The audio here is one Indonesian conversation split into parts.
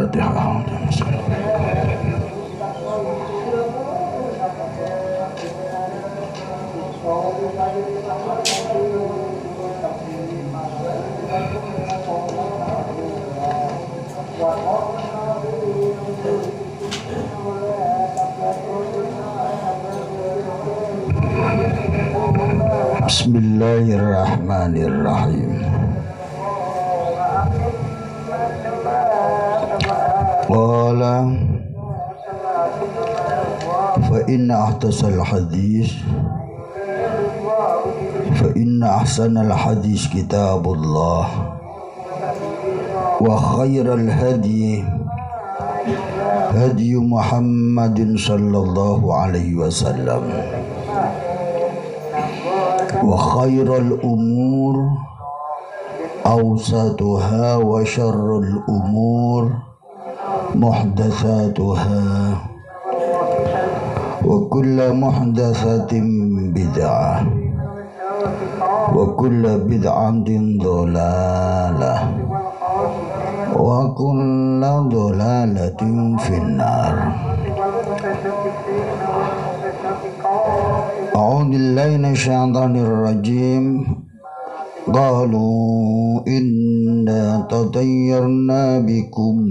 Al-Fatihah. Bismillahirrahmanirrahim. Qala fa inna ahtasal hadis fa inna ahsanal hadis kitabullah wa khairal hadi hadi Muhammadin sallallahu alaihi wasallam wa khairal umur awsatuha wa syarrul umur muhdatsatuha wa kullu muhdatsatin bid'ah wa kullu bid'atin dhalalah wa kullu dhalalatin finnar. A'udzu billahi minasyaitonir rajim. Qalu inna tatayyarna bikum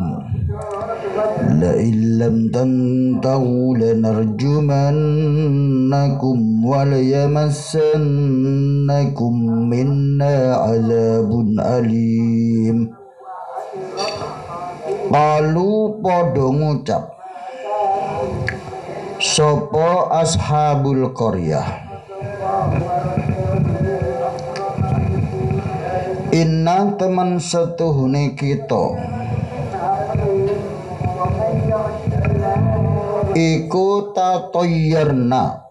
la illam tantahu lanarjumannakum wa la yamassannakum minna azabun alim. Qalu padha ngucap sapa ashabul qaryah, inna teman setuhune kita iku tatayyarna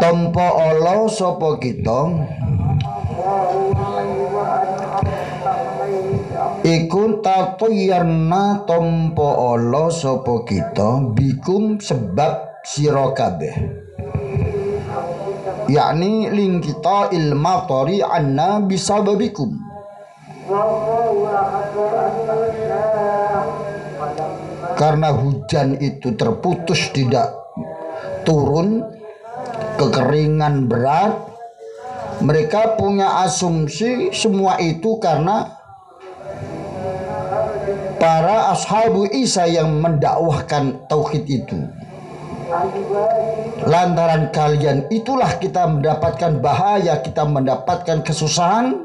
tampa Allah sapa kita iku tatayyarna tampa Allah sapa kita bikum sebab sira kabeh, yakni ling kita ilmatori anna bisababikum, karena hujan itu terputus tidak turun, kekeringan berat. Mereka punya asumsi semua itu karena para ashabu Isa yang mendakwahkan tauhid itu. Lantaran kalian itulah kita mendapatkan bahaya, kita mendapatkan kesusahan.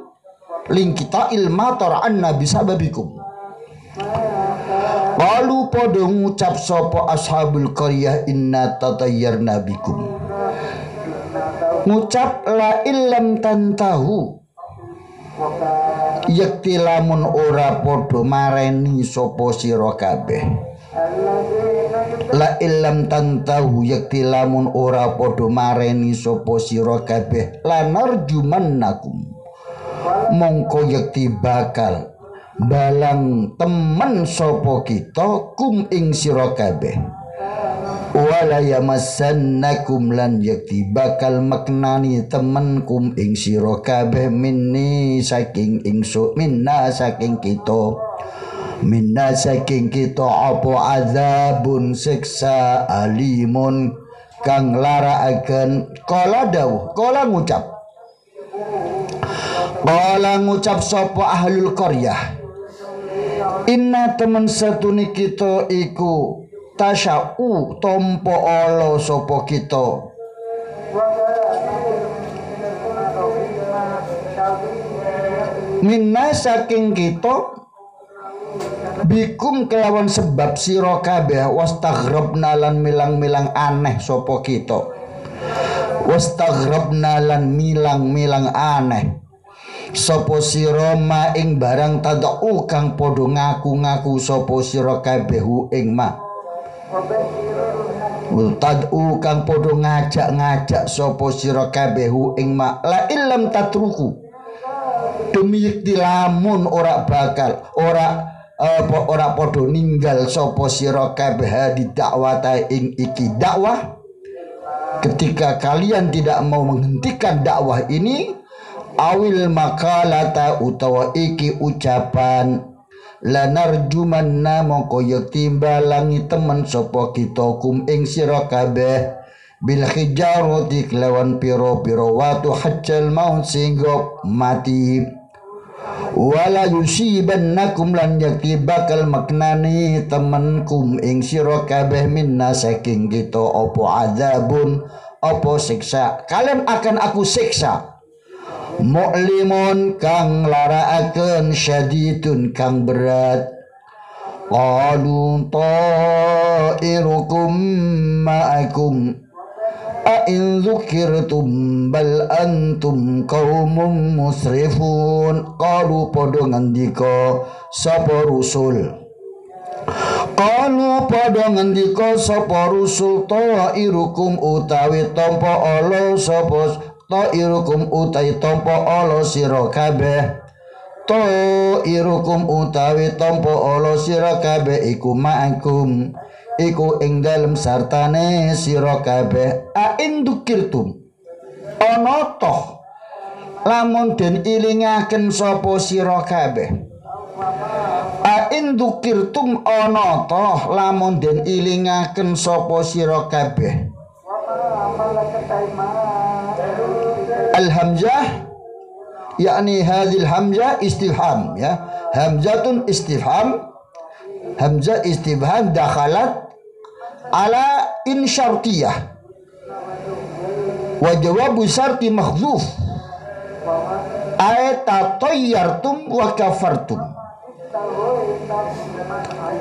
Ling kita ilmator anna bisababikum. Lalu podo ngucap sopo ashabul qaryah inna tatayyarna bikum. Ngucap la illam tantahu, yakti lamun ora podo mareni sopo sira kabeh. La illam tantahu, yakti lamun ora podo mareni sopo sira kabeh lanarjumannakum, mongko yakti bakal balang temen sopo kita kum ing sira kabeh. Wala yamassannakum lan yakti bakal maknani temen kum ing sira kabeh minni saking ingsu minna saking kita apa azabun siksa alimun kang laraaken. Kala dawuh, kala ngucap sapa ahlul qaryah, inna temen satune kita iku tasya'u tompo Allah sapa kita minna saking kita bikum kelawan sebab sira kabeh wastaghrabna lan milang-milang aneh sapa kita wastaghrabna lan milang-milang aneh sapa sira ma ing barang tadau kang padha ngaku-ngaku sapa sira kabeh ing ma tad'u kang padha ngajak-ngajak sapa sira kabeh ing ma la illam tatruku, demi dilamun ora bakal ora padha ninggal sapa sira kabeh di dakwata ing iki dakwah. Ketika kalian tidak mau menghentikan dakwah ini, awil makalata utawa iki ucapan lanarjumanna mongko yekti balangi temen sapa kita kum ing sira kabeh bil hijarati kelawan piro-piro watu hajjal maut sehingga mati wala yusibannakum lan yakti bakal maknani temenkum ing sira kabeh minna saking kita apa azabun apa siksa kalian akan aku siksa mu'limun kang laraaken syadidun kang berat qalu ta'irukum ma'akum in dzukirtum bal antum qaumun musrifun qalu padha ngendika sapa rusul qalu padha ngendika sapa rusul ta'irukum utawi tampa ala sapa ta'irukum utawi tampa ala sira kabeh ta'irukum utawi tampa ala sira kabeh iku ma'akum iku ing dalem sartane sira kabeh ain dukirtum ana toh lamun den ilingaken sapa sira kabeh ain dukirtum ana toh lamun den ilingaken sapa sira kabeh al-hamzah yakni hadhil hamzah istifham ya hamzatun istifham hamzah istifham dakhalat ala in syartiyah wa jawabu syarti mahdzuf ayat tayyartum wa kafartum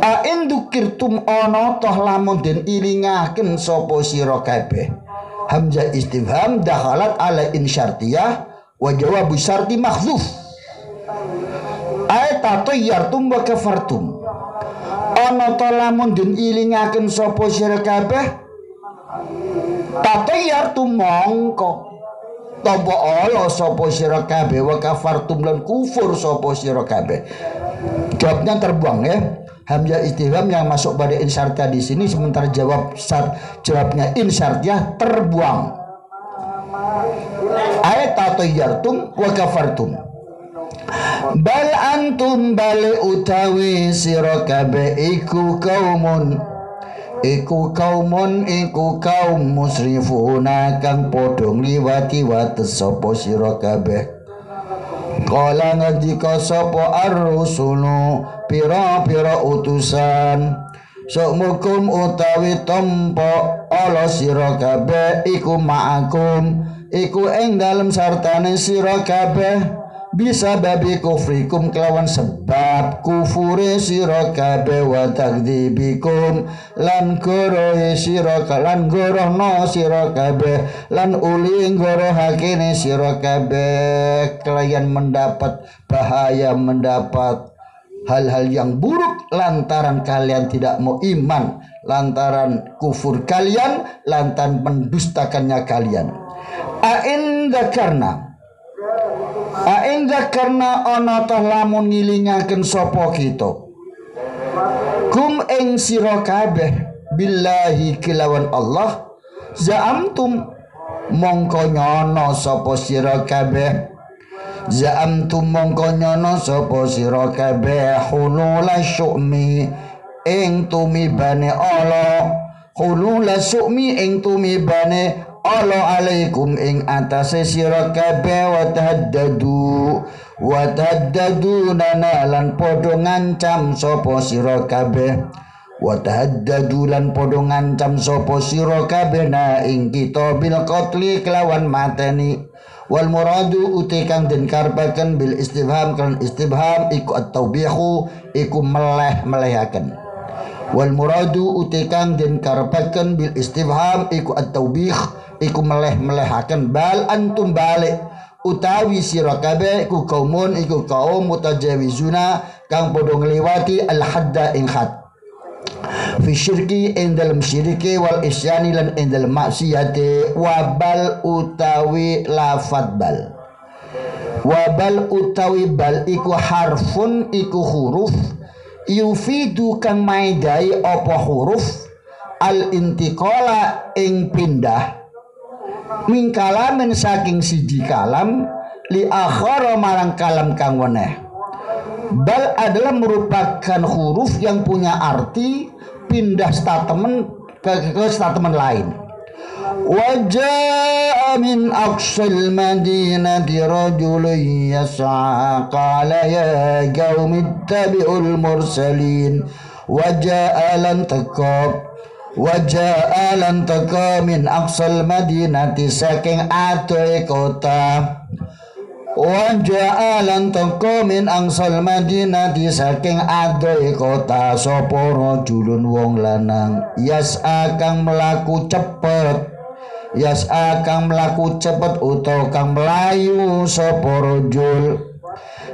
ain dukirtum ana toh lamun den ilingaken sapa sira kabeh hamzah istifham dakhalat ala in syartiyah wa jawabu syarti mahdzuf ayat tayyartum wa kafartum ana ta lamun den ilingaken sapa sira kabeh tayyartum mongko tampa ala sapa sira kabeh wa kafartum lan kufur sapa sira kabeh. Jawabnya terbuang ya. Hamzah istifham yang masuk pada insyartiyah di sini sementara jawabnya insyartiyah terbuang. Ayat tayyartum wa kafartum. Bal antum bale utawi sira kabeh iku kaumun iku kaum musrifuna kang padha ngliwati wates sapa sira kabeh. Kala ngendika sapa ar-rusulu pira-pira utusan sumukum utawi tampa ala sira kabeh iku ma'akum iku ing dalem sartane sira kabeh bisa babi kufrikum kelawan sebab kufure sira kabeh wa takdzibikum lan gorohe sira lan gorohno sira kabeh lan uli gorohakene sira kabeh kalian mendapat bahaya mendapat hal-hal yang buruk lantaran kalian tidak mau iman lantaran kufur kalian lantaran mendustakannya kalian ain karena ana ta lamun ngilingaken sapa kita kum ing sira kabeh billahi kelawan Allah za'amtum mongko nyono sapa sira kabeh za'amtum mongko nyono sapa sira kabeh hulula syu'mi ing tumibane Allah hulula syu'mi ing tumibane Allah alaikum ing atase sira kabeh wa tahaddadu nana lan padha ngancam sapa sira kabeh wa tahaddadu lan padha ngancam sapa sira kabeh na ing kita bil qatli kelawan mateni wal muradu uti kang den karepaken bil istifham kan istifham iku at-taubihu iku meleh-melehaken wal muradu uti kang den karepaken bil istifham iku at-taubih iku meleh-melehaken bal antum balik utawi sira kabeh iku kaumun iku kaum mutajawizuna kang padha ngliwati al hadda ing had fi syirki ing dalem syirki wal isyani lan ing dalem maksiate wabal utawi lafad bal wabal utawi bal iku harfun iku huruf yufidu kang maidai apa huruf al intiqala ing pindah min kalamin saking siji kalam li akhara marang kalam kang weneh. Bal adalah merupakan huruf yang punya arti pindah statement ke statement lain. Wajaa min aqsal madinati rajulun yas'a qala ya qaumi ittabi'ul mursalin. Wajaa lan teka min aqsal madinati saking adohe kota. Waja'alan teko min angsal madinati saking adohe kota sapa rajulun wong lanang yas'a kang mlaku cepet utawa kang mlayu sapa rajul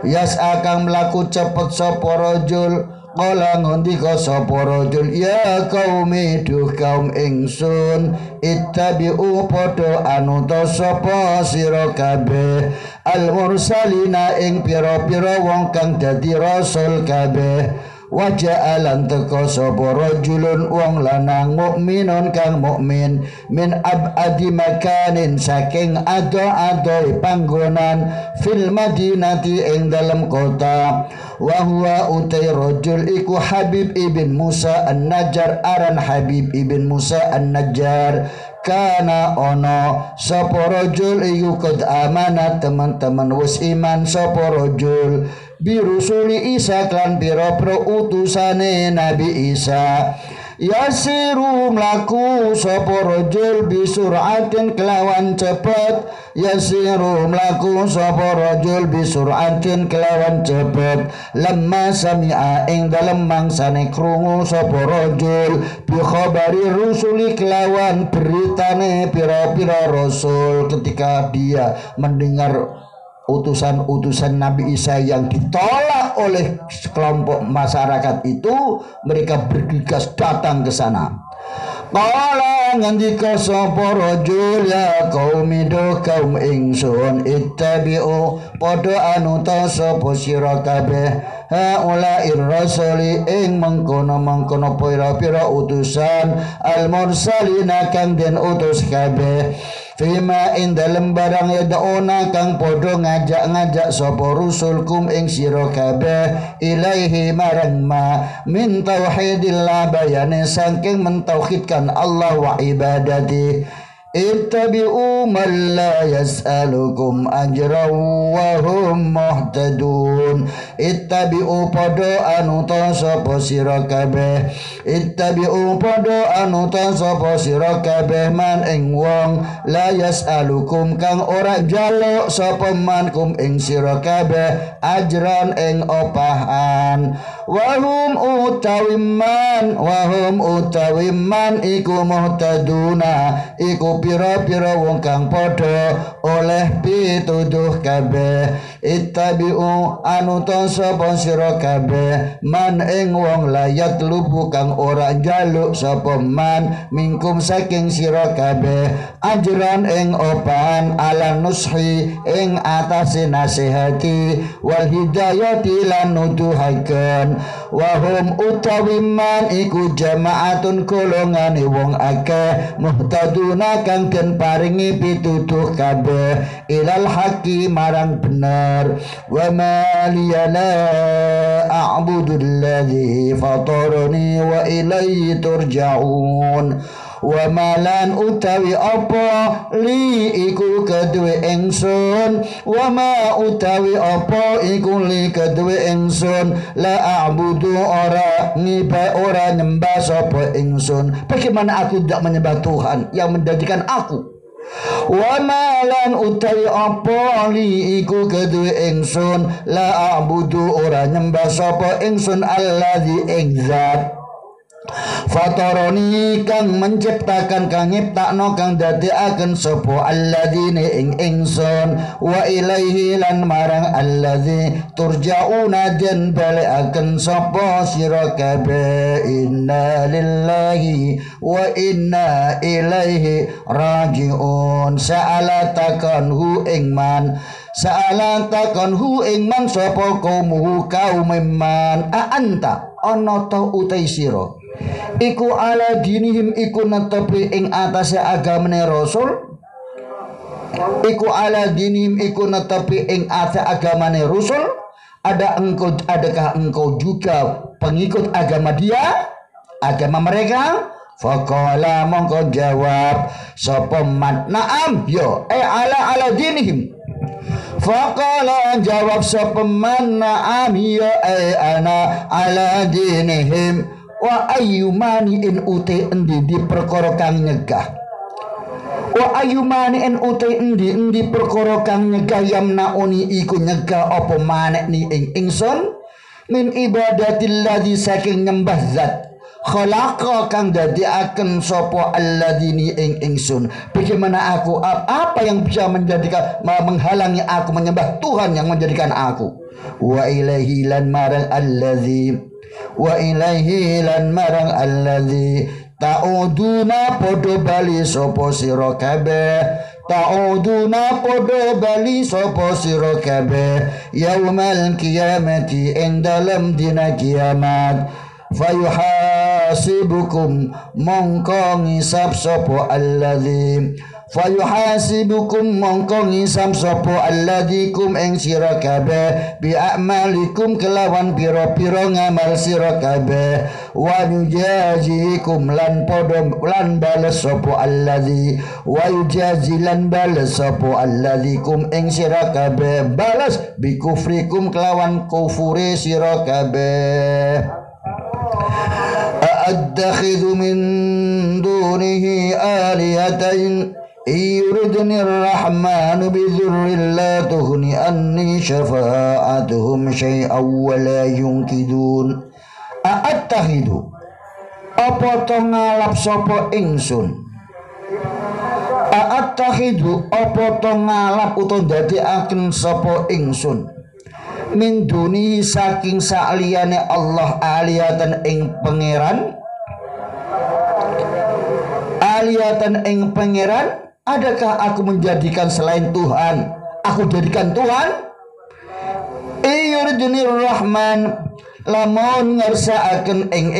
yas'a kang mlaku cepet sapa rajul. Kala ngendika sapa rajul ya qaumi duh kaum ingsun ittabi'u padha anuta sapa sira kabeh al mursalina ing pira-pira wong kang dadi rasul kabeh. Waja'alan teka sapa rajulun wong lanang mukminun kang mukmin min abadi makanin saking ado-adoe panggonan fil madinati ing dalem kota. Wa huwa utai rajul iku Habib ibn Musa an-Najjar aran Habib ibn Musa an-Najjar. Kana ono sapa rajul iku qad amanat teman-teman wis iman sapa rajul birusuli Isa klan pira-pira utusane Nabi Isa. Yasiru mlaku sapa rajul bisuratin kelawan cepet. Yasiru mlaku sapa rajul bisuratin kelawan cepet. Lamma sami'a ing dalem mangsane krungu sapa rajul bi khabari rusuli kelawan beritane pira-pira rasul. Ketika dia mendengar utusan-utusan Nabi Isa yang ditolak oleh kelompok masyarakat itu, mereka bergegas datang ke sana. Qala ngandika sapa rajul ya qaumi do kaum ingsun ittabi'u padha anuta sapa sira kabeh haula ir-rasuli ing mengkono-mengkono pira-pira utusan al-mursalina kang den utus kabeh. Fima ing dalem barang yad'una kang padha ngajak-ngajak sapa rusulkum ing sira kabeh ilaihi marang ma min tauhidillah bayane saking mentauhidkan Allah wa ibadati. Ittabi'u man la yas'alukum ajran wa hum muhtadun. Ittabi'u padha anuta sapa sira kabeh. Ittabi'u padha anuta sapa sira kabeh man ing wong la yas'alukum kang ora njaluk sapa man kum ing sira kabeh ajran ing opahan. Wahum utawi man iku muhtaduna iku pira-pira wong kang padha oleh pituduh kabeh. Ittabi'u anuta sapa sira kabeh man ing wong layat lubu kang ora njaluk sapa man mingkum saking sira kabeh ajran ing opahan ala nushi ing atase nasihati wal hidayati lan nuduhaken. Wahum utawi man iku jama'atun golongane wong akeh muhtaduna kang den paringi pituduh kabeh ilal haqi marang bener. Wa ma liyana a'budu alladhi fatarani wa ilayhi turja'un. Wa malan utawi apa li iku kedue ingsun. Wa ma utawi apa iku li kedue ingsun la a'budu ora nyembah sapa ingsun. Bagaimana aku tidak menyembah Tuhan yang menjadikan aku? Wa malan utawi apa li iku kedue ingsun la a'budu ora nyembah sapa ingsun alladzi ing zat fataroni kang menciptakan kang nyiptakno kang dadekaken sapa alladzine ing ingsun wa ilaihi lan marang alladzi turja'una den balekaken sapa sira kabeh. Inna lillahi wa inna ilaihi raji'un. Sa'alatakan hu ing man sapa kaumuhu kaum man anta ana ta utai sira iku ala dinihim iku netepi ing atase agamane rasul. iku ala dinim iku netepi ing agamane Rasul. Adakah engkau juga pengikut agama dia, agama mereka? Faqala mongko jawab sapa man na'am yo ala dinihim. Faqala jawab sapa man na'am yo ana ala dinihim wa ayyumani in uti endi di perkara kang nyegah. Wa ayyumani en uti endi perkara kang nyegah yamnauni iku nyegah apa manek ni ingsun min ibadatil ladzi saking nyembah zat khalaqa kang dadiaken sapa alladzi ing ingsun. Bagaimana aku apa yang bisa menjadikan menghalangi aku menyembah Tuhan yang menjadikan aku. Wa ilaihi lan marang alladzi ta'uduna podo bali sopo siro kabeh. Ta'uduna podo bali sopo siro kabeh yaumal kiamati ing dalam dina kiamat. Fayuhasibukum mongko ngisab sopo alladzi kum ing sira kabeh bi a'malikum kelawan pira-pira ngamal sira kabeh wa yujazikum lan bales sapa alladzi kum ing sira kabeh balas bi kufrikum kelawan kufure sira kabeh. Attakhidhu min dunihi alihatan yuridni ar-rahmanu bidhurrin la tughni anni syafa'atuhum syai'aw wa la yunkidun. Attakhidhu apa to ngalap sapa ingsun. Attakhidhu apa to ngalap utawa dadekaken sapa ingsun min duni saking saliyane Allah alihatan ing pangeran. Adakah aku menjadikan selain Tuhan aku jadikan Tuhan? Iyurdunir rahman lamun ngersakaken ing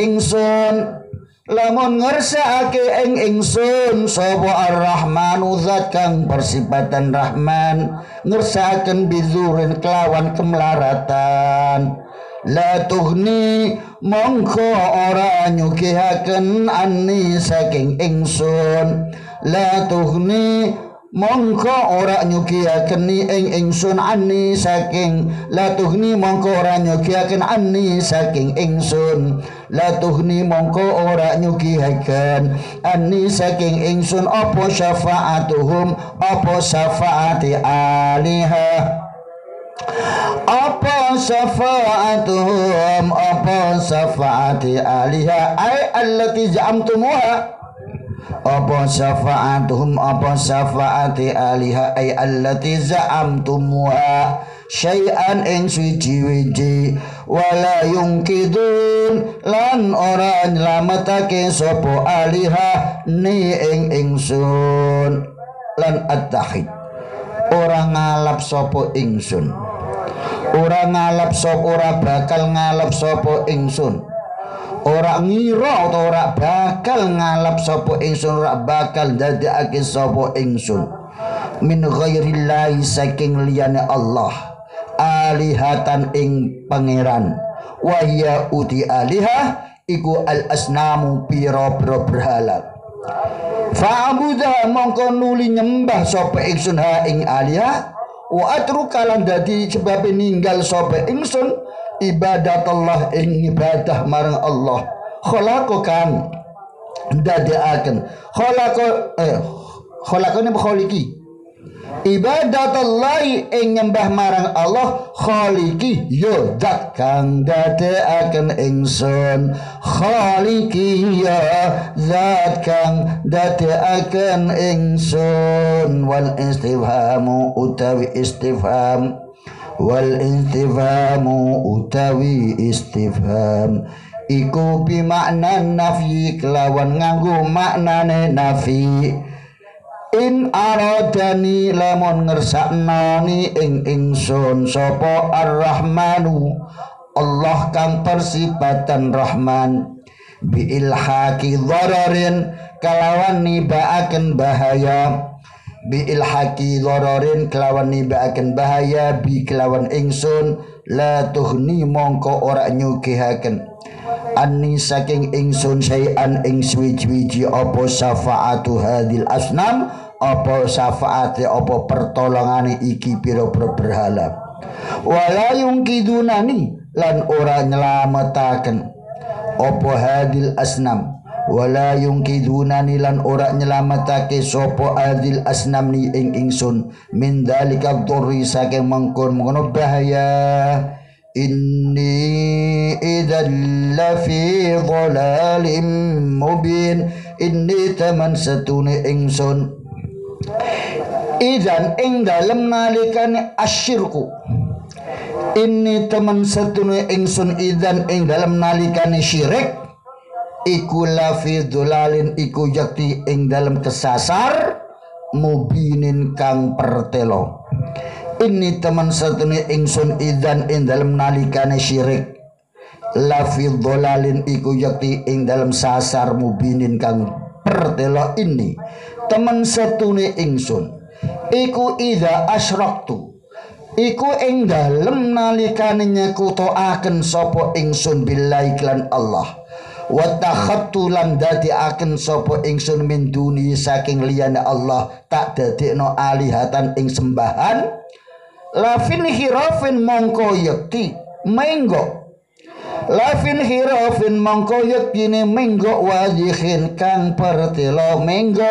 ingsun sapa ar-rahmanu zat kang bersifatan rahman ngersakaken bizurin kelawan kemlaratan. La tughni mongko ora nyugihaken anni saking ingsun. La tughni mongko ora nyugihaken ing ingsun anni saking. La tughni mongko ora nyugihaken anni saking ingsun. La tughni mongko ora nyugihaken anni saking ingsun apa syafa'atuhum apa syafaati alihah. Apa syafa'atuhum apa syafaati alihah ay allati za'amtumuha. Apa syafa'atuhum apa syafaati alihah ay allati za'amtumuha syai'an ing suci-wiji wala yungkidun lan ora nyelametake sapa alihah ni ing ingsun. Lan attahid ora ngalap sapa ingsun, ora bakal ngalap sapa ingsun, ora ngira utawa ora bakal ngalap sapa ingsun, ora bakal dadekake sapa ingsun min ghairillahi saking liyane Allah alihatan ing pangeran. Wahya uti alihah iku al asnamu pira-pira berhala. Fa'budah mongko nuli nyembah sapa ingsun ha ing alihah wa atrukalan dadi sebab ninggal sapa ingsun ibadatullah ing ibadah marang Allah. Khalaqa kan dadekaken khalaqane khaliki ibadatullahi ing nyembah marang Allah khaliki yo zat kang dadekaken ingsun. Khaliki ya zat kang dadekaken ingsun. Wal istifhamu utawi istifham iku bi makna nafi kelawan nganggo maknane nafi. In aradani lamun ngersaknani ing ingsun sapa ar-rahmanu Allah kang persifatan rahman bi ilhaqi dhararin kalawan nibaaken bahaya bi ilhaqi dhararin kelawan nibaaken bahaya bi kelawan ingsun la tuhni mongko ora nyugihaken anni saking ingsun sayan ing swiji-wiji apa syafaatu hadil asnam apa syafaate apa pertolongane iki pira-pira berhala wala yungkidunani lan ora nyelametaken apa hadil asnam wala yungkidunani lan ora nyelametake sapa hadil asnam ni ing ingsun min dalika dhurri saking mengkon-mengkono bahaya inni idzal lafi dhalalim mubin inni taman satune ingsun idzan ing dalem nalikane asyirku inni teman satune ingsun idzan ing dalem nalikane syirik iku lafi dhalalin iku yakti ing dalem kesasar mubinin kang pertelo ini teman satune ingsun idzan ing dalem nalikane syirik lafi dhalalin iku yakti ing dalem sasar mubinin kang pertelo ini teman satune ingsun iku idza asyraktu iku ing dalem nalikane nyekutoaken sapa ingsun billahi lan Allah wa takhattu lan dadekaken sapa ingsun min duni saking liyane Allah tak dadekno alihatan ing sembahan lafin hirafin mongko yakti menggo lafin hirafin mongko yaktine menggo wajihin kang pertelo menggo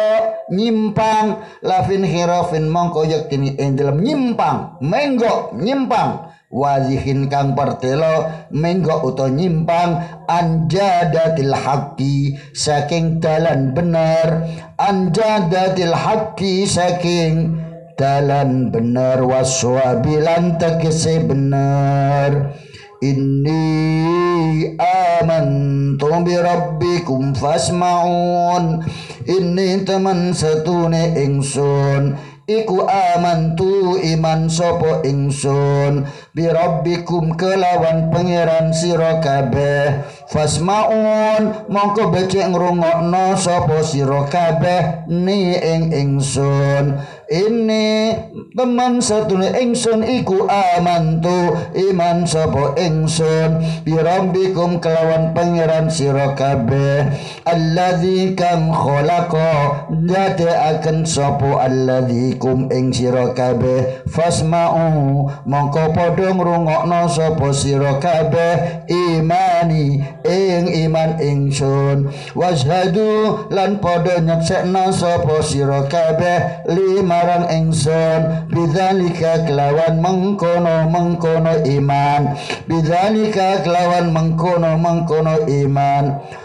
nyimpang lafin hirafin mongko yaktine ing dalem nyimpang menggo nyimpang wajihin kang pertelo menggo utawa nyimpang anjadatil haqqi saking dalan bener anjadatil haqqi saking dalan bener waswabilan tegese bener inni amantu bi rabbikum fasma'un inni teman satune ingsun iku amantu iman sapa ingsun bi rabbikum kelawan pangeran sira kabeh fasma'un mongko becik ngrungokno sapa sira kabeh ni ing ingsun ini teman satune ingsun iku amantu iman sapa ingsun bi rabbikum kelawan pangeran sira kabeh alladzi kang khalaqa dadekaken sapa alladzi kum ing sira kabeh fasma'u mongko padha ngrungokno sapa sira kabeh imani ing iman ingsun washhadu lan padha nyeksekna sapa sira kabeh limarang ingsun bidzalika kelawan mengkono iman bidzalika kelawan mengkono iman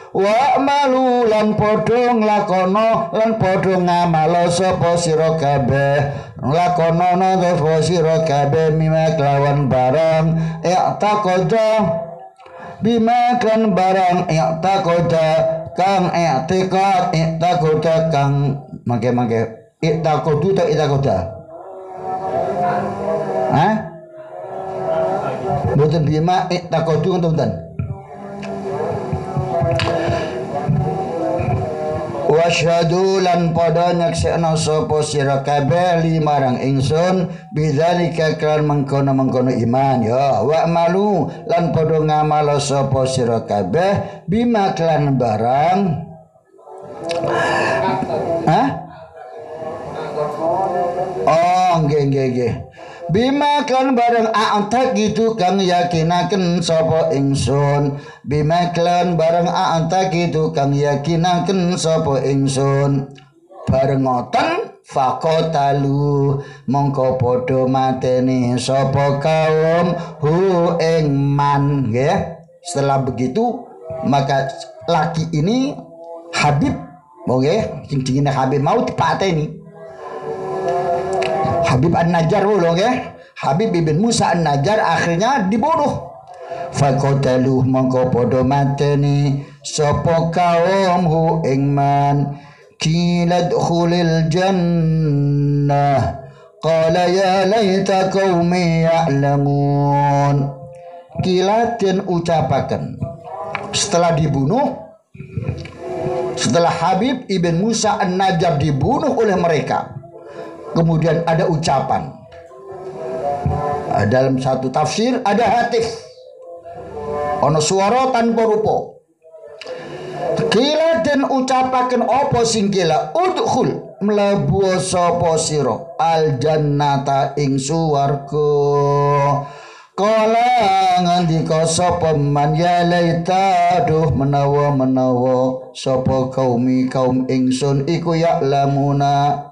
wa malu lan padha nglakono lan padha ngamalo sapa sira kabeh nglakonono sapa sira kabeh mimma kelawan barang i'taqada bima kan barang i'taqada kang i'taqada kang mangke i'taqadu ta i'taqada hah mboten bima i'taqadu ngoten wasyhadu lan padha nyeksekna sapa sira kabeh limarang ingsun bidzalika kan mengkono iman ya wa malu lan padha ngamalo sapa sira kabeh bima klan barang nggih bima kan barang a'antak gitu kang yakinaken sapa ingsun bima kan barang a'antak gitu kang yakinaken sapa ingsun bareng ngoten faqatalu mongko padha mateni sapa kaum hu ing man nggih setelah begitu maka laki ini Habib nggih sing Habib mau dipateni Habib An-Najjar lho nggih. Habib ibn Musa An-Najjar akhirnya dibunuh. Faqataluh mongko padha mateni sapa kaum hu ing man qila dkhulil jannah qala ya laita qaumi ya'lamun. Qila den ucapaken setelah dibunuh setelah Habib ibn Musa An-Najjar dibunuh oleh mereka kemudian ada ucapan. Dalam satu tafsir ada hatif, ono suara tanpa rupa. Kila den ucapaken apa sing kila, udkhul mlebu sapa sira al jannata ing swarga. Kala ngandika sapa man ya laita, duh menawa sapa kaum ingsun iku ya lamuna,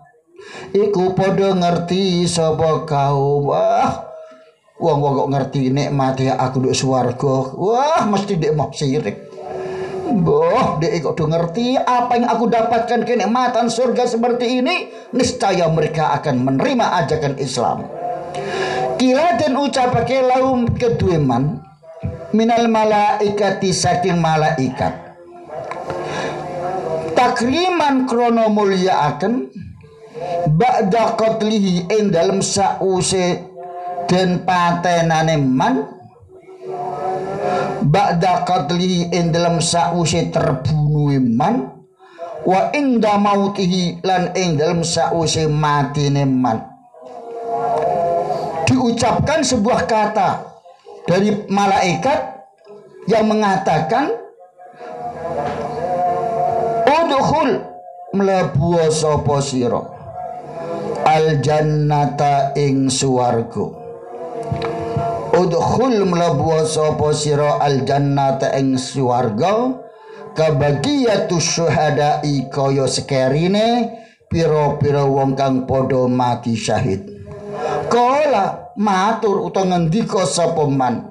iku padha ngerti sapa kaum. Wah, wong kok ngerti nikmate aku nduk swarga, wah mesti ndek mau sirik. Boh, dek kok udah ngerti apa yang aku dapatkan kenikmatan surga seperti ini, niscaya mereka akan menerima ajakan Islam. Kila dan ucapake laum kedua man minal malaikati saking malaikat, takriman krono mulia akan ba'da qatlihi ing dalam sause den patenane man, ba'da qatlihi ing dalam sause terbunuh man, wa inda mautihi lan ing dalam sause matine man. Diucapkan sebuah kata dari malaikat yang mengatakan udkhul mlebu sapa sira al jannata ing swarga. Udkhul mlebu sapa sira al jannata ing swarga, kabagiyatus syuhada'i kaya sekerine pira-pira wong kang padha mati syahid. Kala matur utawa ngendika sapa man,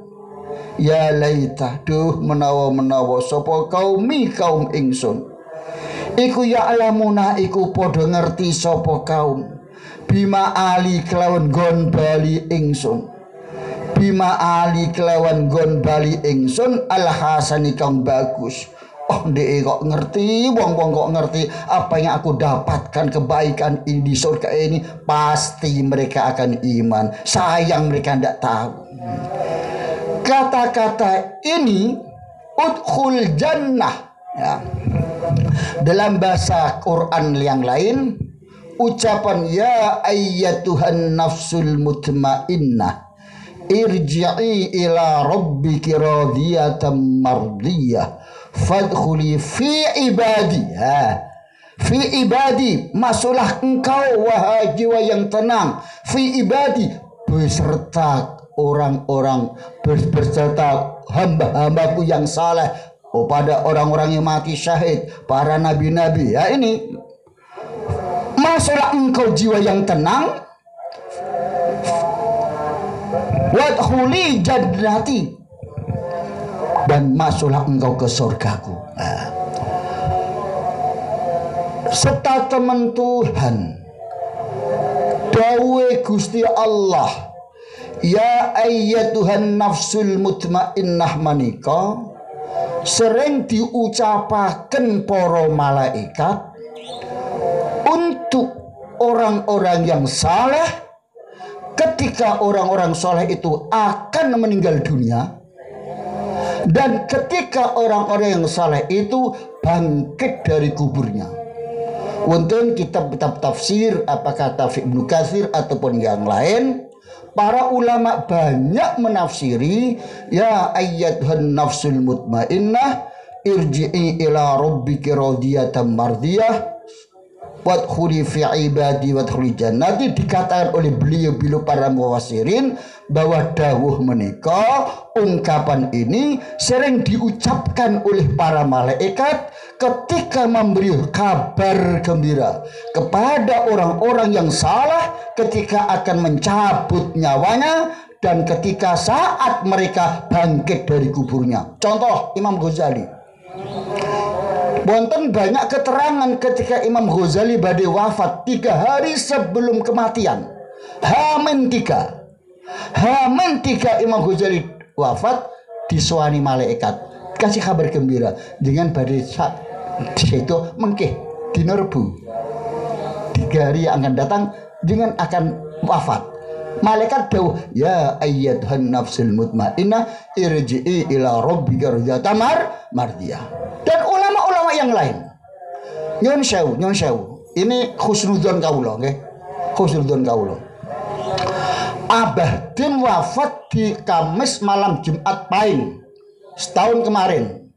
ya laita, duh menawa sapa kaum ingsun iku ya alamuna, iku padha ngerti sapa kaum bima ali kelawan gon bali ingsun, bima ali kelawan gon bali ingsun al hasani kang bagus. Oh, ndek kok ngerti, wong-wong kok ngerti apa yang aku dapatkan kebaikan ini di surga ini, pasti mereka akan iman. Sayang mereka tidak tahu. Kata-kata ini udkhul jannah ya. Dalam bahasa Quran yang lain, ucapan ya ayyatuhan nafsul mutmainnah irji'i ila rabbiki radiyatan mardiyah fadkhuli fi ibadi. Fi ibadi, masuklah engkau wahai jiwa yang tenang, fi ibadi beserta orang-orang, beserta hamba-hambaku yang saleh. Oh, pada orang-orang yang mati syahid, para nabi-nabi. Ya, ini masuklah engkau jiwa yang tenang, wadkhuli jannati, dan masuklah engkau ke surgaku. Serta teman Tuhan dawe Gusti Allah, ya ayyatuhan nafsul mutmainnah manika sering diucapaken para malaikat untuk orang-orang yang saleh ketika orang-orang saleh itu akan meninggal dunia, dan ketika orang-orang yang saleh itu bangkit dari kuburnya. Wonten kitab-kitab tafsir, apakah tafsir Ibnu Katsir ataupun yang lain, para ulama banyak menafsiri ya ayyatuhan nafsul mutmainnah irji'i ila rabbiki radiyatan mardiyah wadkhuli fi ibadi wadkhuli jannati. Dikatakan oleh beliau para mufassirin bahwa dawuh menika, ungkapan ini sering diucapkan oleh para malaikat ketika memberi kabar gembira kepada orang-orang yang salah ketika akan mencabut nyawanya dan ketika saat mereka bangkit dari kuburnya. Contoh Imam Ghazali. Wonten banyak keterangan ketika Imam Ghazali badhe wafat 3 hari sebelum kematian. Hamin 3 Imam Ghazali wafat, diswani malaikat kasih kabar gembira dengan badhe situ mengkeh dina Rebu. 3 hari yang akan datang dengan akan wafat. Malaikat dawuh ya ayyatuhan nafsul mutmainnah irji'i ila rabbika radiyatan mardiyah. Dan ulama-ulama yang lain, nyon sewu, ini husnudzon kawula nggih. Husnudzon kawula. Abah Dim wafat di Kamis malam Jumat Pahing setahun kemarin.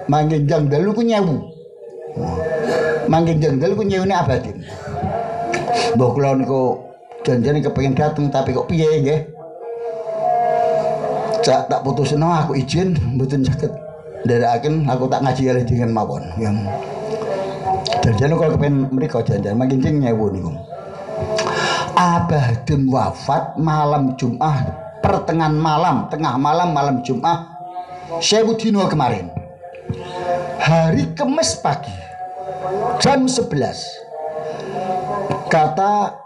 Mangke jang dalu ku nyewu. Mangke jang dalu ku nyewune Abah Dim. Mbah kula niku janjane kepengin dateng tapi kok piye nggih? Cak tak putusno aku izin mboten saged nderekaken aku tak ngaji kalih dengan mawon. Yang janjane kalau kepen mriko janjane mangke nyewu niku. Abah Dim wafat malam Jumat pertengahan malam, tengah malam malam Jumat 1000 dino kemarin. Hari Kamis pagi jam 11 kata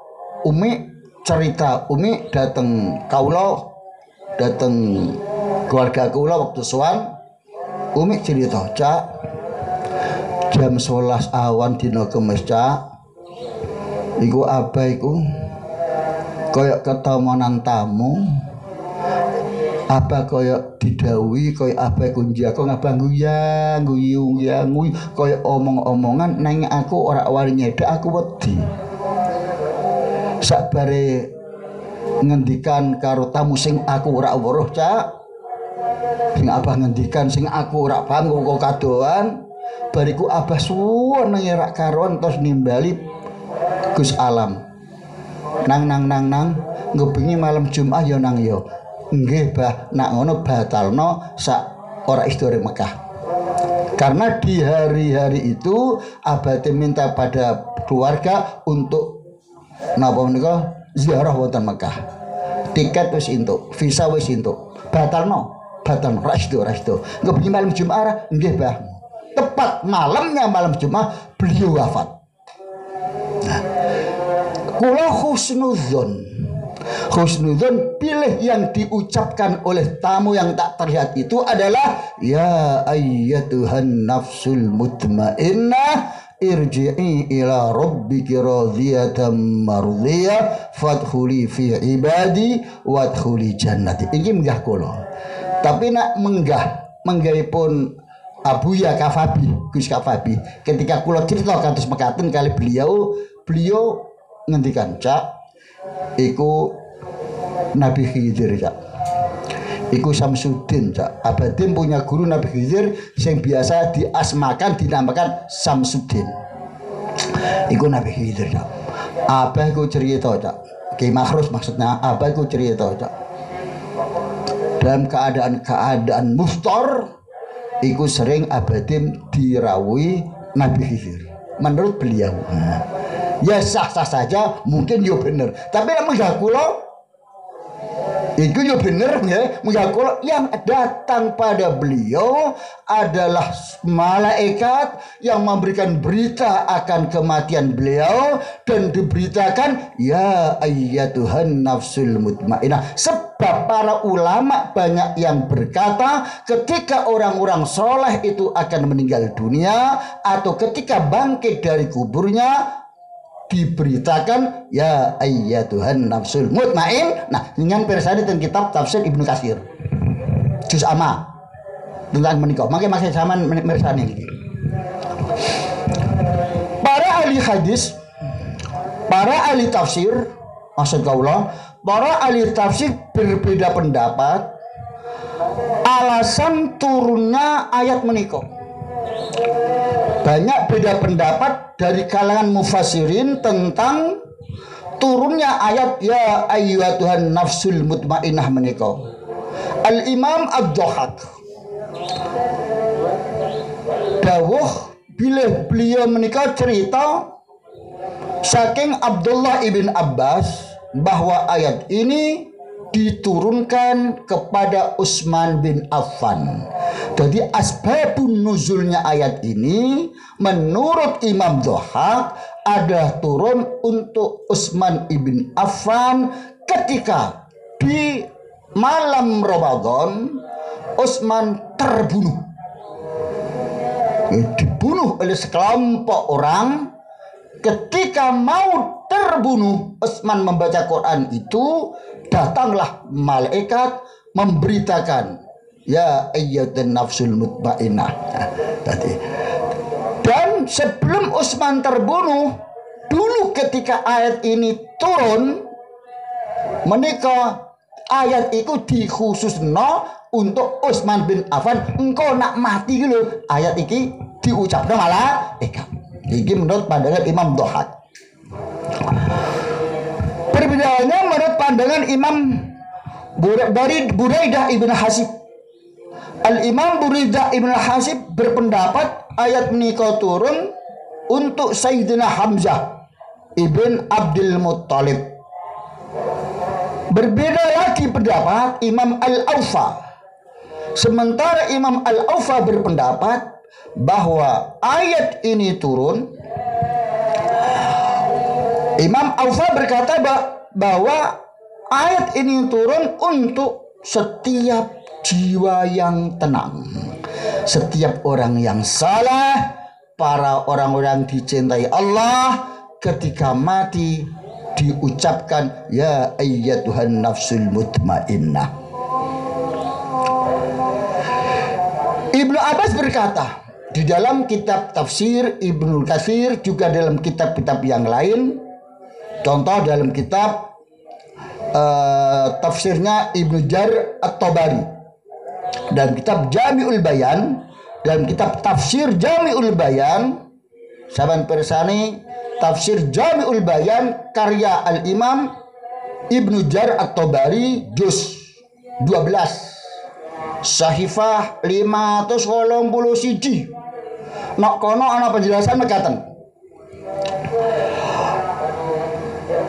Umi cerita Umi datang kaula datang keluarga kaula waktu sowan Umi cerita Cak jam 11 awan dino Kamis Cak iku apa iku koyok ketemuan tamu apa koyok didhawuhi koyok apa kunci aku ngabang guyang guyung yang koyok omong-omongan nang aku ora wani nyedhak aku wedi sakbare ngendikan karo tamu sing aku ora weruh Cak sing abah ngendikan sing aku ora paham kok kadoan bariku abah suwun nang rak karon tos nimbali Gus Alam nang ngebengi malam Jumat ya nang ya nggih bah nak ngono batalno sak ora istore Mekah karena di hari-hari itu Abah Dim minta pada keluarga untuk napa menika ziarah wonten Mekah tiket wis entuk visa wis entuk batalno restu ngebengi malam Jumat nggih bah tepat malamnya malam Jumat beliau wafat. Nah, kula husnudzon pilih yang diucapkan oleh tamu yang tak terlihat itu adalah ya ayyatuhan nafsul mutmainnah irji'i ila rabbiki radhiyatan mardhiyah fadkhuli fi ibadi wadkhuli jannati. Iki menggah kula. Tapi nak menggahipun Abuya Kafabi, Gus Kafabi ketika kula cerita kados mekaten kali beliau ngendikan Cak iku Nabi Khidir Cak iku Samsudin Cak Abah Dim punya guru Nabi Khidir yang biasa dinamakan Samsudin iku Nabi Khidir Cak Abah ku cerita Cak Ki Makhrus maksudnya Abah ku cerita Cak dalam keadaan muftar iku sering Abah Dim dirawuhi Nabi Khidir menurut beliau. Nah, ya sah-sah saja mungkin yo bener tapi yang menggah kula itu yo bener ya menggah kula yang datang pada beliau adalah malaikat yang memberikan berita akan kematian beliau dan diberitakan ya ayyatuhan nafsul mutmainnah. Sebab para ulama banyak yang berkata ketika orang-orang soleh itu akan meninggal dunia atau ketika bangkit dari kuburnya diberitakan ya ayyatuhan nafsul mutmain. Nah dengan persani tentang kitab tafsir Ibnu Katsir juz amma tentang menikah makanya zaman persani ini. Para ahli hadis, para ahli tafsir maksud kaula, para ahli tafsir berbeda pendapat alasan turunnya ayat menikah. Banyak beda pendapat dari kalangan mufassirin tentang turunnya ayat ya ayyatuhan nafsul mutmainnah menika. Al-Imam Ad-Dhahhak dawuh bila beliau menika cerita saking Abdullah ibn Abbas bahwa ayat ini diturunkan kepada Utsman bin Affan. Jadi asbabun nuzulnya ayat ini menurut Imam Dhahhak ada turun untuk Utsman ibn Affan ketika di malam Ramadan Utsman terbunuh. Dibunuh oleh sekelompok orang. Ketika mau terbunuh Utsman membaca Quran itu datanglah malaikat memberitakan ya ayyatuhan nafsul mutmainnah. Dan sebelum Utsman terbunuh dulu ketika ayat ini turun menika ayat itu dikhususno untuk Utsman bin Affan, engkau nak mati gitu. Ayat ini diucapkan malah iki menurut pandangan Imam Dhahak. Perbedaannya menurut pandangan Imam dari Buraidah ibn Hasib. Al-Imam Buraidah ibn Hasib berpendapat ayat menika turun untuk Sayyidina Hamzah ibn Abdul Muttalib. Berbeda lagi pendapat Imam Al-Aufa. Sementara Imam Al-Aufa berpendapat bahwa ayat ini turun, Imam Aufa berkata bahwa ayat ini turun untuk setiap jiwa yang tenang, setiap orang yang salah, para orang-orang dicintai Allah, ketika mati diucapkan ya ayyatuhan nafsul mutmainnah. Ibnu Abbas berkata di dalam kitab tafsir Ibnu Katsir, juga dalam kitab-kitab yang lain, contoh dalam kitab tafsirnya Ibnu Jar At-Tabari, dan kitab Jami'ul Bayan, dalam kitab tafsir Jami'ul Bayan, saban persani tafsir Jami'ul Bayan karya Al-Imam Ibnu Jar At-Tabari juz 12 Sahifah 581. Nok kono ana penjelasan mekaten.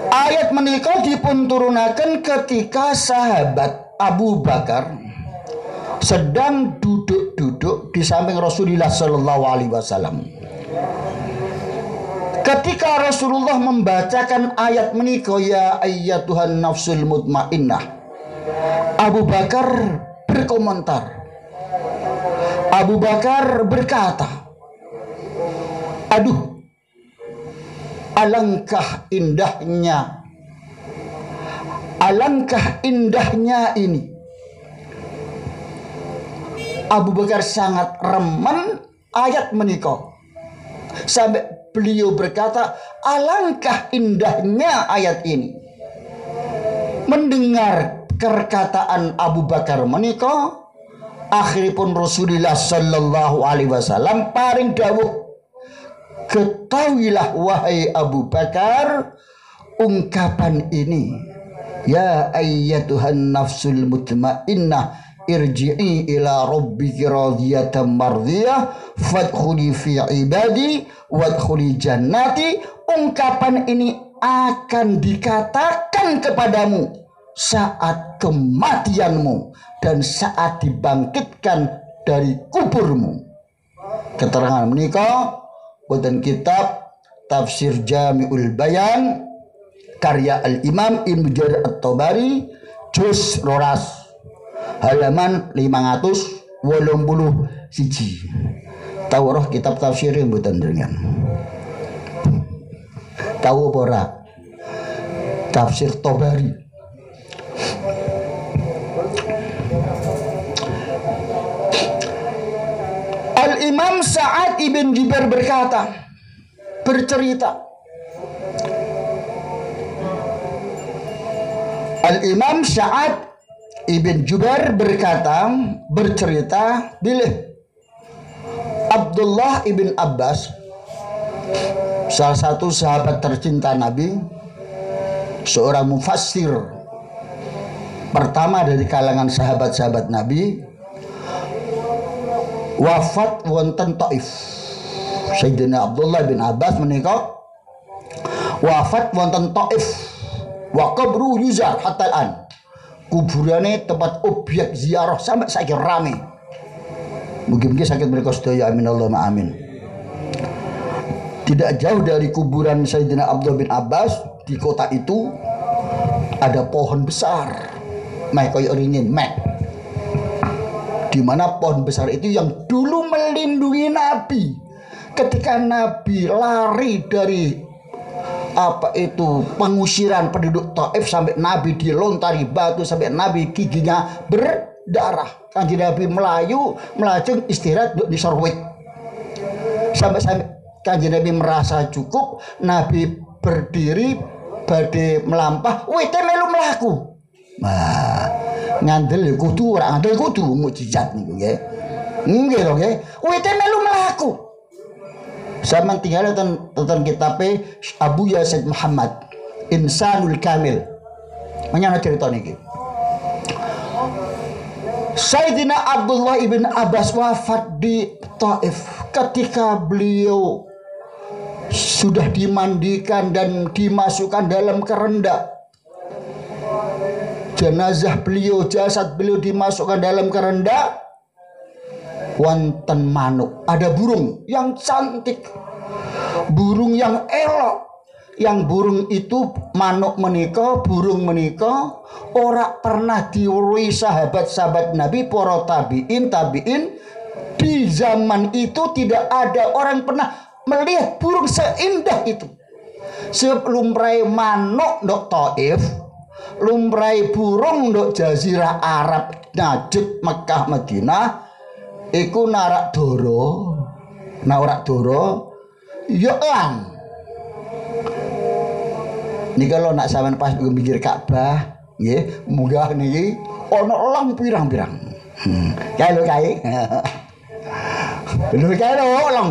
Ayat menika dipun turunaken ketika sahabat Abu Bakar sedang duduk-duduk di samping Rasulullah sallallahu alaihi wasallam. Ketika Rasulullah membacakan ayat menika ya ayyatuhan nafsul mutmainnah, Abu Bakar berkomentar. Abu Bakar berkata, aduh, alangkah indahnya ini. Abu Bakar sangat remen ayat menika sampai beliau berkata, alangkah indahnya ayat ini. Mendengar perkataan Abu Bakar menika, akhiripun Rasulullah sallallahu alaihi wasallam paring dawuh, ketahuilah wahai Abu Bakar, ungkapan ini ya ayyatuhan nafsul mutmainnah irji'i ila rabbiki radiyatan mardiyah fadkhuli fi ibadi wadkhuli jannati. Ungkapan ini akan dikatakan kepadamu saat kematianmu dan saat dibangkitkan dari kuburmu. Keterangan menika wonten kitab Tafsir Jami'ul Bayan karya Al-Imam Ibnu Jarir At-Tabari juz 12 halaman 581. Tahu roh kitab tafsir mboten dengan. Tahu apa ora? Tafsir Tabari. Al-Imam Sa'ad ibn Jubair bercerita. Al-Imam Sa'ad ibn Jubair bercerita bilih Abdullah ibn Abbas, salah satu sahabat tercinta Nabi, seorang mufassir pertama dari kalangan sahabat-sahabat Nabi, wafat wonten Taif. Sayyidina Abdullah bin Abbas menika wafat wonten Taif. Wa qabru yuzar hatta an. Kuburane tempat objek ziarah sampai saiki rame. Mugi-mugi sakit mereka sedaya, amin Allahumma amin. Tidak jauh dari kuburan Sayyidina Abdullah bin Abbas, di kota itu ada pohon besar, meh koyo ringin meh, di mana pohon besar itu yang dulu melindungi Nabi ketika Nabi lari dari pengusiran penduduk Taif, sampai Nabi dilontari batu, sampai Nabi giginya berdarah. Kanjeng Nabi melaju istirahat di Sorwit, sampai Kanjeng Nabi merasa cukup. Nabi berdiri badhe melampah wite melu mlaku. Nah, ngandel kudu ora ngandel kudu mukjizat niku nggih. Nggih to nggih. Wite melu mlaku. Sampeyan tinggal tonton kitabe Abu Yazid Muhammad Insanul Kamil. Menyana cerita niki. Sayyidina Abdullah ibn Abbas wafat di Taif ketika beliau sudah dimandikan dan dimasukkan dalam kerenda. Jenazah beliau, jasad beliau dimasukkan dalam kerenda. Wonten manuk, ada burung yang cantik, burung yang elok. Yang burung itu manuk menika, burung menika ora pernah diweruhi sahabat-sahabat Nabi, para tabiin. Di zaman itu tidak ada orang pernah melihat burung seindah itu. Lumrahe manuk ndok Taif, lumrahe burung ndok Jazirah Arab, Najd, Mekah, Madinah, iku narak doro, narak doro, ya elang. Niki kalau nak sampean pas mikir Ka'bah, nggih, munggah niki ana elang pirang-pirang. Kae lho kae. Lho kae lho elang.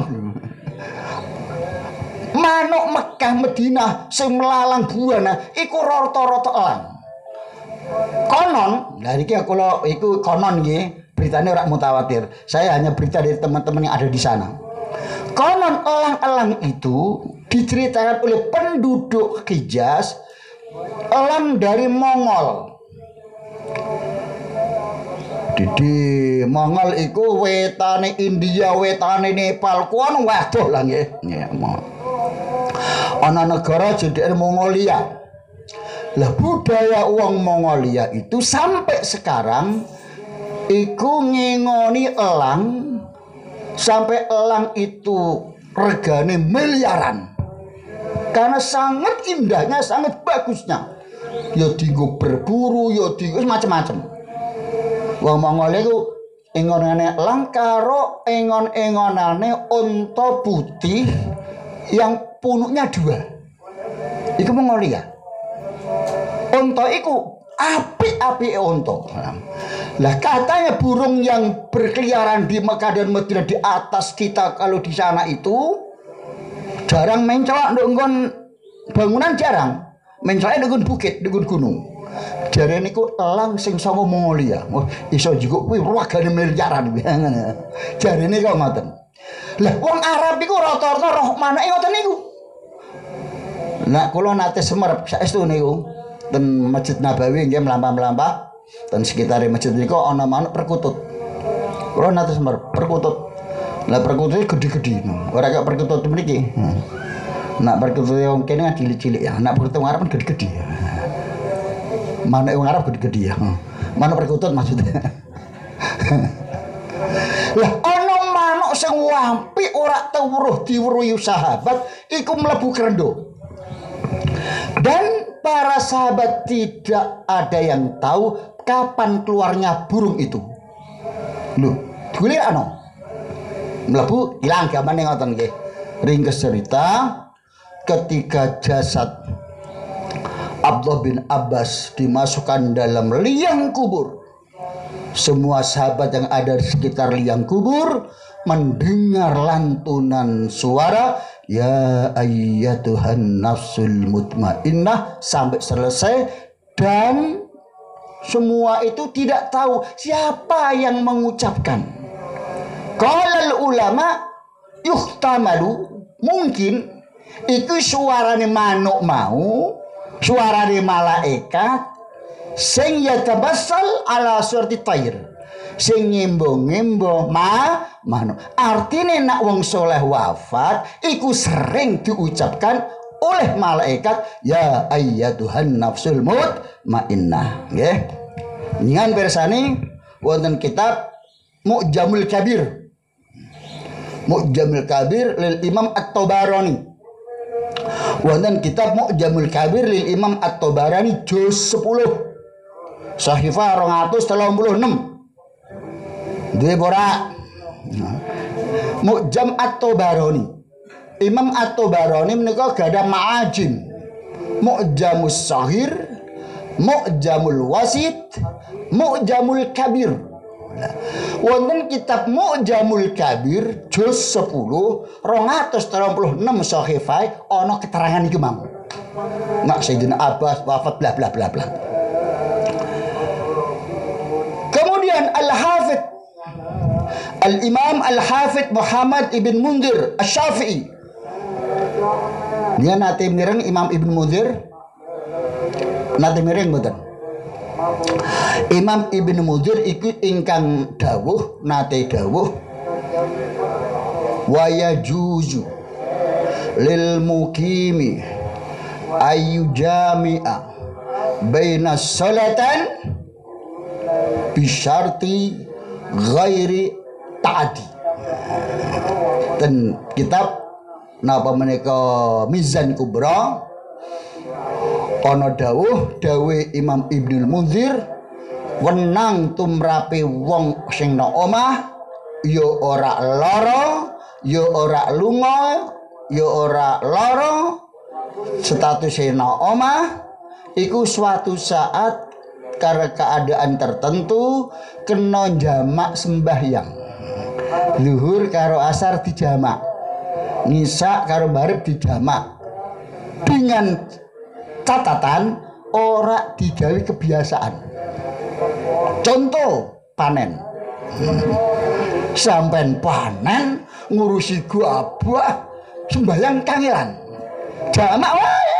Manuk Mekah Madinah sing melalang buana iku rata-rata elang. Konon, dari kula iku konon nggih, beritanya ora mutawatir. Saya hanya berita dari teman-teman yang ada di sana. Konon elang-elang itu diceritakan oleh penduduk Hijaz, elang dari Mongol. Di Mongol iku wetane India, wetane Nepal, kuwi waduh lah nggih. Ana negara jenenge Mongolia. Lah budaya wong Mongolia itu sampai sekarang iku ngingoni elang, sampai elang itu regane miliaran. Karena sangat indahnya, sangat bagusnya. Ya dienggo berburu, ya dienggo macam-macam. Wong Mongolia itu engonane elang karo engon-engonane unta putih yang punuknya 2. Iku Mongolia. Unta iku apik-apike unta. Lah katanya burung yang berkeliaran di Mekah dan Madinah di atas kita kalau di sana itu jarang mencolok ndongkon bangunan, jarang. Mencolok ndongkon bukit, ndongkon gunung. Jare niku elang sing saka Mongolia. Wah, iso juga kuwi regane miliaran. Jarene kok ngoten. Lah wong Arab iku rata-rata roh manake ngoten niku. Nah, kula nate semerep saestu niku ten Masjid Nabawi nggih mlampah-mlampah ten sekitare masjid niku ana manuk perkutut. Kula nate semerep perkutut. Lah perkutut gede-gede. Ora kaya perkutut mriki. Nak perkutut wong kene cilik-cilik ya. Nak perkutut Arab kan gede-gede. Manuk wong Arab gede-gede ya. Manuk perkutut maksudnya. Lah ana manuk sing apik ora tuwuh diweruhi sahabat iku mlebu krendo. Dan para sahabat tidak ada yang tahu kapan keluarnya burung itu. Lho, digulir ano? Mlebu ilang gamane ngoten nggih. Ringkes cerita ketika jasad Abdullah bin Abbas dimasukkan dalam liang kubur, semua sahabat yang ada di sekitar liang kubur mendengar lantunan suara ya ayyatuhan nafsul mutmainnah sampai selesai, dan semua itu tidak tahu siapa yang mengucapkan. Qalal ulama yuhtamalu, mungkin itu suarane manuk mau, suarane malaikat sing yatabassal ala surati tayr, sing ngembang-ngembang manuk. Artine nak wong soleh wafat iku sering diucapkan oleh malaikat ya ayyatuhan nafsul mutmainnah nggih. Ngan bersani wonten kitab Mu'jamul Kabir. Mu'jamul Kabir lil Imam At-Tabarani. Wonten kitab Mu'jamul Kabir lil Imam At-Tabarani juz 10. Sahifah 236. Duwe borak. Mu'jam At-Tabarani. Imam At-Tabarani menika gadah ma'ajim. Mu'jamus Shaghir, Mu'jamul Wasit, Mu'jamul Kabir. Wonten kitab Mu'jamul Kabir juz 10 236 sahifah ana keterangan iki Mang. Mak Sayyidina Abbas wafat bla bla bla bla. Kemudian Al-Hafidh Al-Imam Al-Hafidh Muhammad Ibn Munzir Asy-Syafi'i. Dia nate mireng Imam Ibn Munzir. Nate mireng mboten? Imam Ibn Munzir iku ingkang dawuh nate dawuh wa yajuzu lil mukimi ayu jami'a baina salatan bisyarti ghairi ta'di. Dan kitab napa menika Mizan Kubra ana dawuh Imam Ibnul Munzir wenang tumrape wong sing nang omah ya ora lara ya ora lunga ya ora lara statusé nang omah iku suatu saat karena keadaan tertentu kena jamak sembahyang zuhur karo asar dijamak, nisa karo maghrib dijamak dengan catatan ora digawe kebiasaan. Contoh panen. Sampai panen ngurusi gabah sembahyang kangelan. Jamak wae.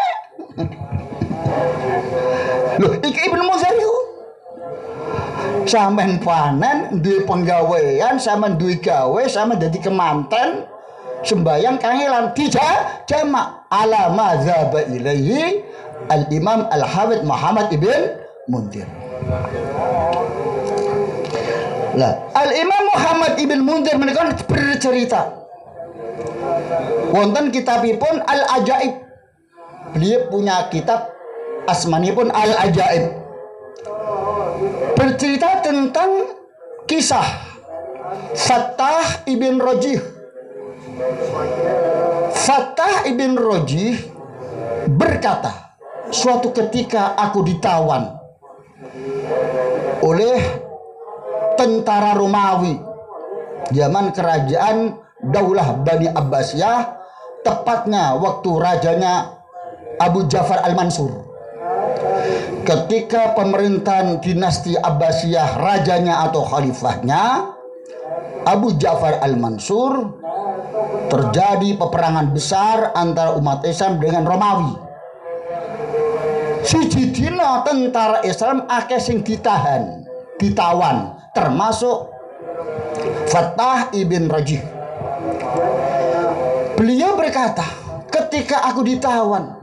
Loh, iki Ibnu Munzir iku. Sampeyan panen duwe penggawean, sampeyan duwe gawe, sampeyan dadi kemanten sembahyang kangelan jamak ala madzhab ilaihi Al-Imam Al-Hafidh Muhammad Ibn Munzir. Lah, Al-Imam Muhammad Ibn Munzir menika bercerita. Wonten kitabipun Al-Ajaib. Beliau punya kitab asmanipun Al-Ajaib. Bercerita tentang kisah Fattah ibn Rajih. Fattah ibn Rajih berkata, suatu ketika aku ditawan oleh tentara Romawi zaman kerajaan Daulah Bani Abbasiyah, tepatnya waktu rajanya Abu Ja'far Al-Mansur. Ketika pemerintahan dinasti Abbasiyah, rajanya atau khalifahnya Abu Ja'far Al-Mansur, terjadi peperangan besar antara umat Islam dengan Romawi. Siji dina tentara Islam akeh sing ditawan, termasuk Fattah ibn Rajih. Beliau berkata, ketika aku ditawan,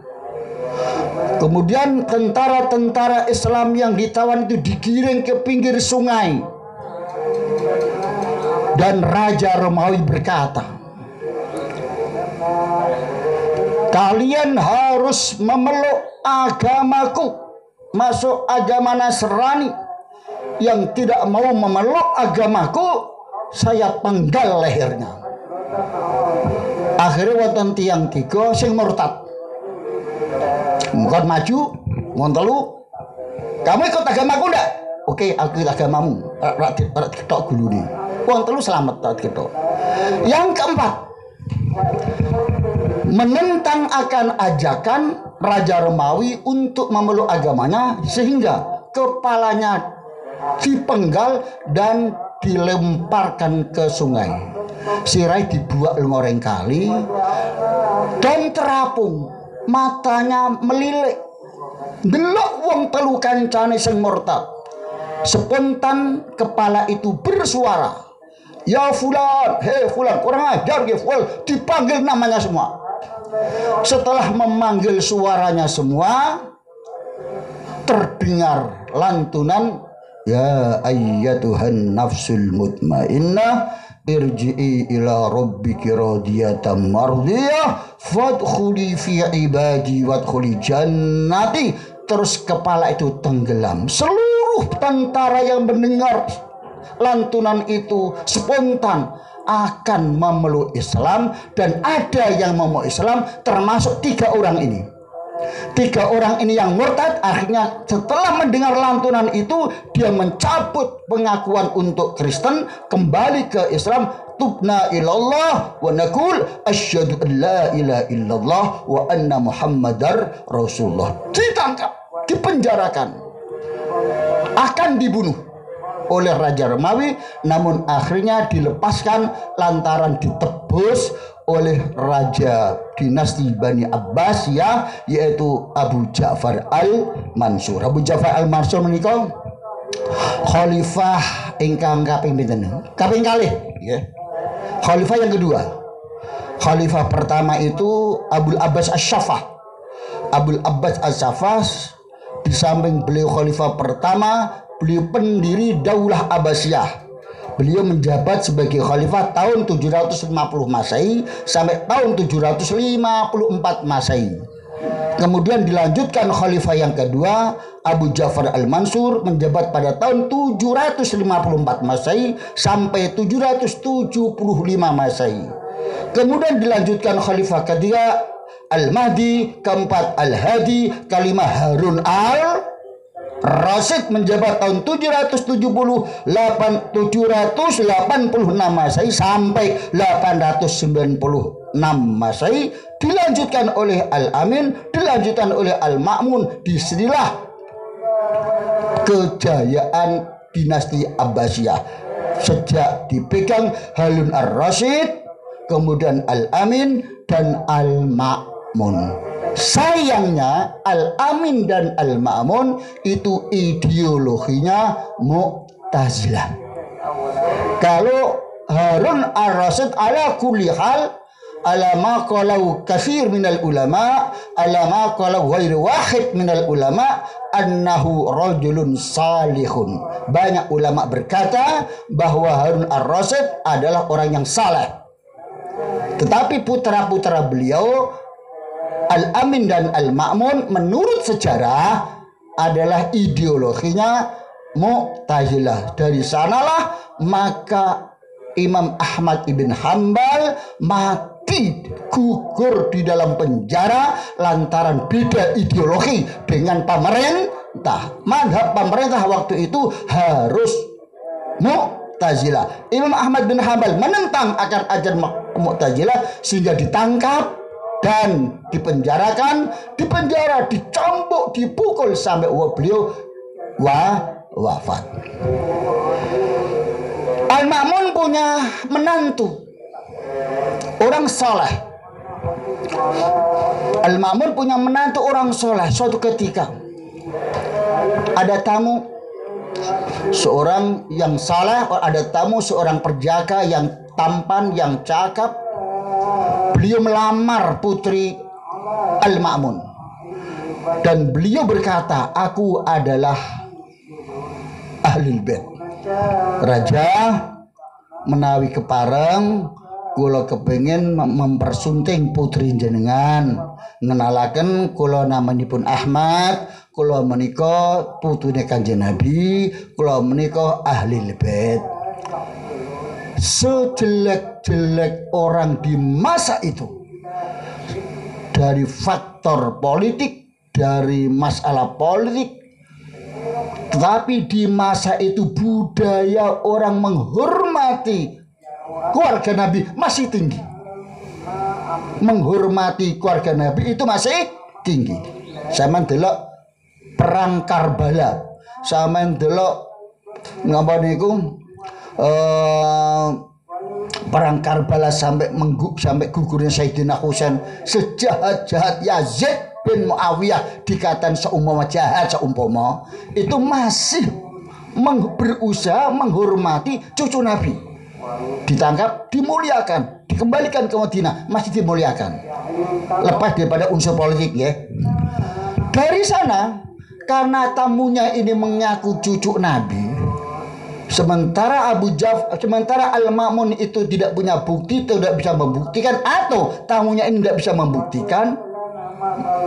kemudian tentara-tentara Islam yang ditawan itu digiring ke pinggir sungai, dan Raja Romawi berkata, kalian harus memeluk agamaku, masuk agama Nasrani. Yang tidak mau memeluk agamaku, saya penggal lehernya. Akhirnya wonten tiyang tiga sing murtad. Mungkin maju, ngontelu, kamu ikut agamaku ndak? Oke, aku ikut agamamu. Rak ketok gulune. Ngontelu selamat tak ketok. Yang keempat, menentang akan ajakan Raja Romawi untuk memeluk agamanya, sehingga kepalanya dipenggal dan dilemparkan ke sungai. Sirai dibuat ngoreng kali dan terapung, matanya melilik. Delok wong telu kancane sing murtad. Spontan kepala itu bersuara, ya fulan, hei fulan, kurang ajar ya fulan, dipanggil namanya semua. Setelah memanggil suaranya semua, terdengar lantunan, ya ayyatuhan nafsul mutmainnah irji'i ila rabbiki radiyatan mardiyah fadkhuli fi ibadi wadkhuli jannati. Terus kepala itu tenggelam. Seluruh tentara yang mendengar lantunan itu spontan akan memeluk Islam, dan ada yang memeluk Islam, termasuk 3 orang ini. 3 orang ini yang murtad, akhirnya setelah mendengar lantunan itu dia mencabut pengakuan untuk Kristen, kembali ke Islam. Tubna ilallah wa naqul asyhadu an la ilaha illallah wa anna muhammadar rasulullah. Ditangkap, dipenjarakan, akan dibunuh oleh Raja Romawi, namun akhirnya dilepaskan lantaran ditebus oleh Raja dinasti Bani Abbasiyah, yaitu Abu Ja'far al-Mansur. Abu Ja'far al-Mansur menika khalifah ingkang kaping pinten? Kaping kalih, ya. Khalifah yang kedua. Khalifah pertama itu Abul Abbas Asy-Syaffah. Abul Abbas Asy-Syaffah, di samping beliau khalifah pertama, beliau pendiri Daulah Abbasiyah. Beliau menjabat sebagai khalifah tahun 750 Masehi sampai tahun 754 Masehi. Kemudian dilanjutkan khalifah yang kedua, Abu Ja'far al-Mansur, menjabat pada tahun 754 Masehi sampai 775 Masehi. Kemudian dilanjutkan khalifah ketiga, Al-Mahdi, keempat Al-Hadi, kelima Harun al-Rasyid, menjabat tahun 786 Masehi sampai 896 Masehi. Dilanjutkan oleh Al-Amin, dilanjutkan oleh Al-Ma'mun. Disinilah kejayaan dinasti Abbasiyah sejak dipegang Harun ar-Rasyid, kemudian Al-Amin dan Al-Ma'mun. Sayangnya Al-Amin dan Al-Ma'mun itu ideologinya Mu'tazilah. Kalau Harun ar-Rasyid ala kulli hal, ala ma qalau katsir minal ulama, ala ma qalau ghairu wahid minal ulama, annahu rajulun salihun. Banyak ulama berkata bahwa Harun ar-Rasyid adalah orang yang saleh. Tetapi putra-putra beliau Al-Amin dan Al-Ma'mun menurut sejarah adalah ideologinya Mu'tazilah. Dari sanalah maka Imam Ahmad ibn Hanbal mati gugur di dalam penjara lantaran beda ideologi dengan pemerintah. Madhab pemerintah waktu itu harus Mu'tazilah. Imam Ahmad bin Hanbal menentang akan ajaran Mu'tazilah sehingga ditangkap dan dipenjarakan, dicambuk, dipukul sampai beliau wafat. Al-Ma'mun punya menantu orang soleh. Al-Ma'mun punya menantu orang soleh. Suatu ketika ada tamu seorang yang soleh, ada tamu seorang perjaka yang tampan, yang cakap. Beliau melamar putri Al-Ma'mun dan beliau berkata, aku adalah Ahlul Bait. Raja menawi kepareng, kula kepengin mempersunting putri jenengan. Ngenalaken kula namanipun Ahmad, kula menika putune Kanjeng Nabi, kula menika Ahlul Bait. Sejelek-jelek orang di masa itu, dari faktor politik, dari masalah politik, tetapi di masa itu budaya orang menghormati keluarga Nabi masih tinggi. Menghormati keluarga Nabi itu masih tinggi. Sama ndelok perang Karbala, sama ndelok ngapa niku perang Karbala sampai gugurnya Sayyidina Husain. Sejahat-jahat Yazid bin Muawiyah dikatakan seumpama jahat, seumpama itu masih berusaha menghormati cucu Nabi. Ditangkap, dimuliakan, dikembalikan ke Madinah, masih dimuliakan. Lepas daripada unsur politik, ya. Dari sana, karena tamunya ini mengaku cucu Nabi, sementara sementara Al-Ma'mun itu tidak punya bukti, tidak bisa membuktikan, atau tamunya ini tidak bisa membuktikan,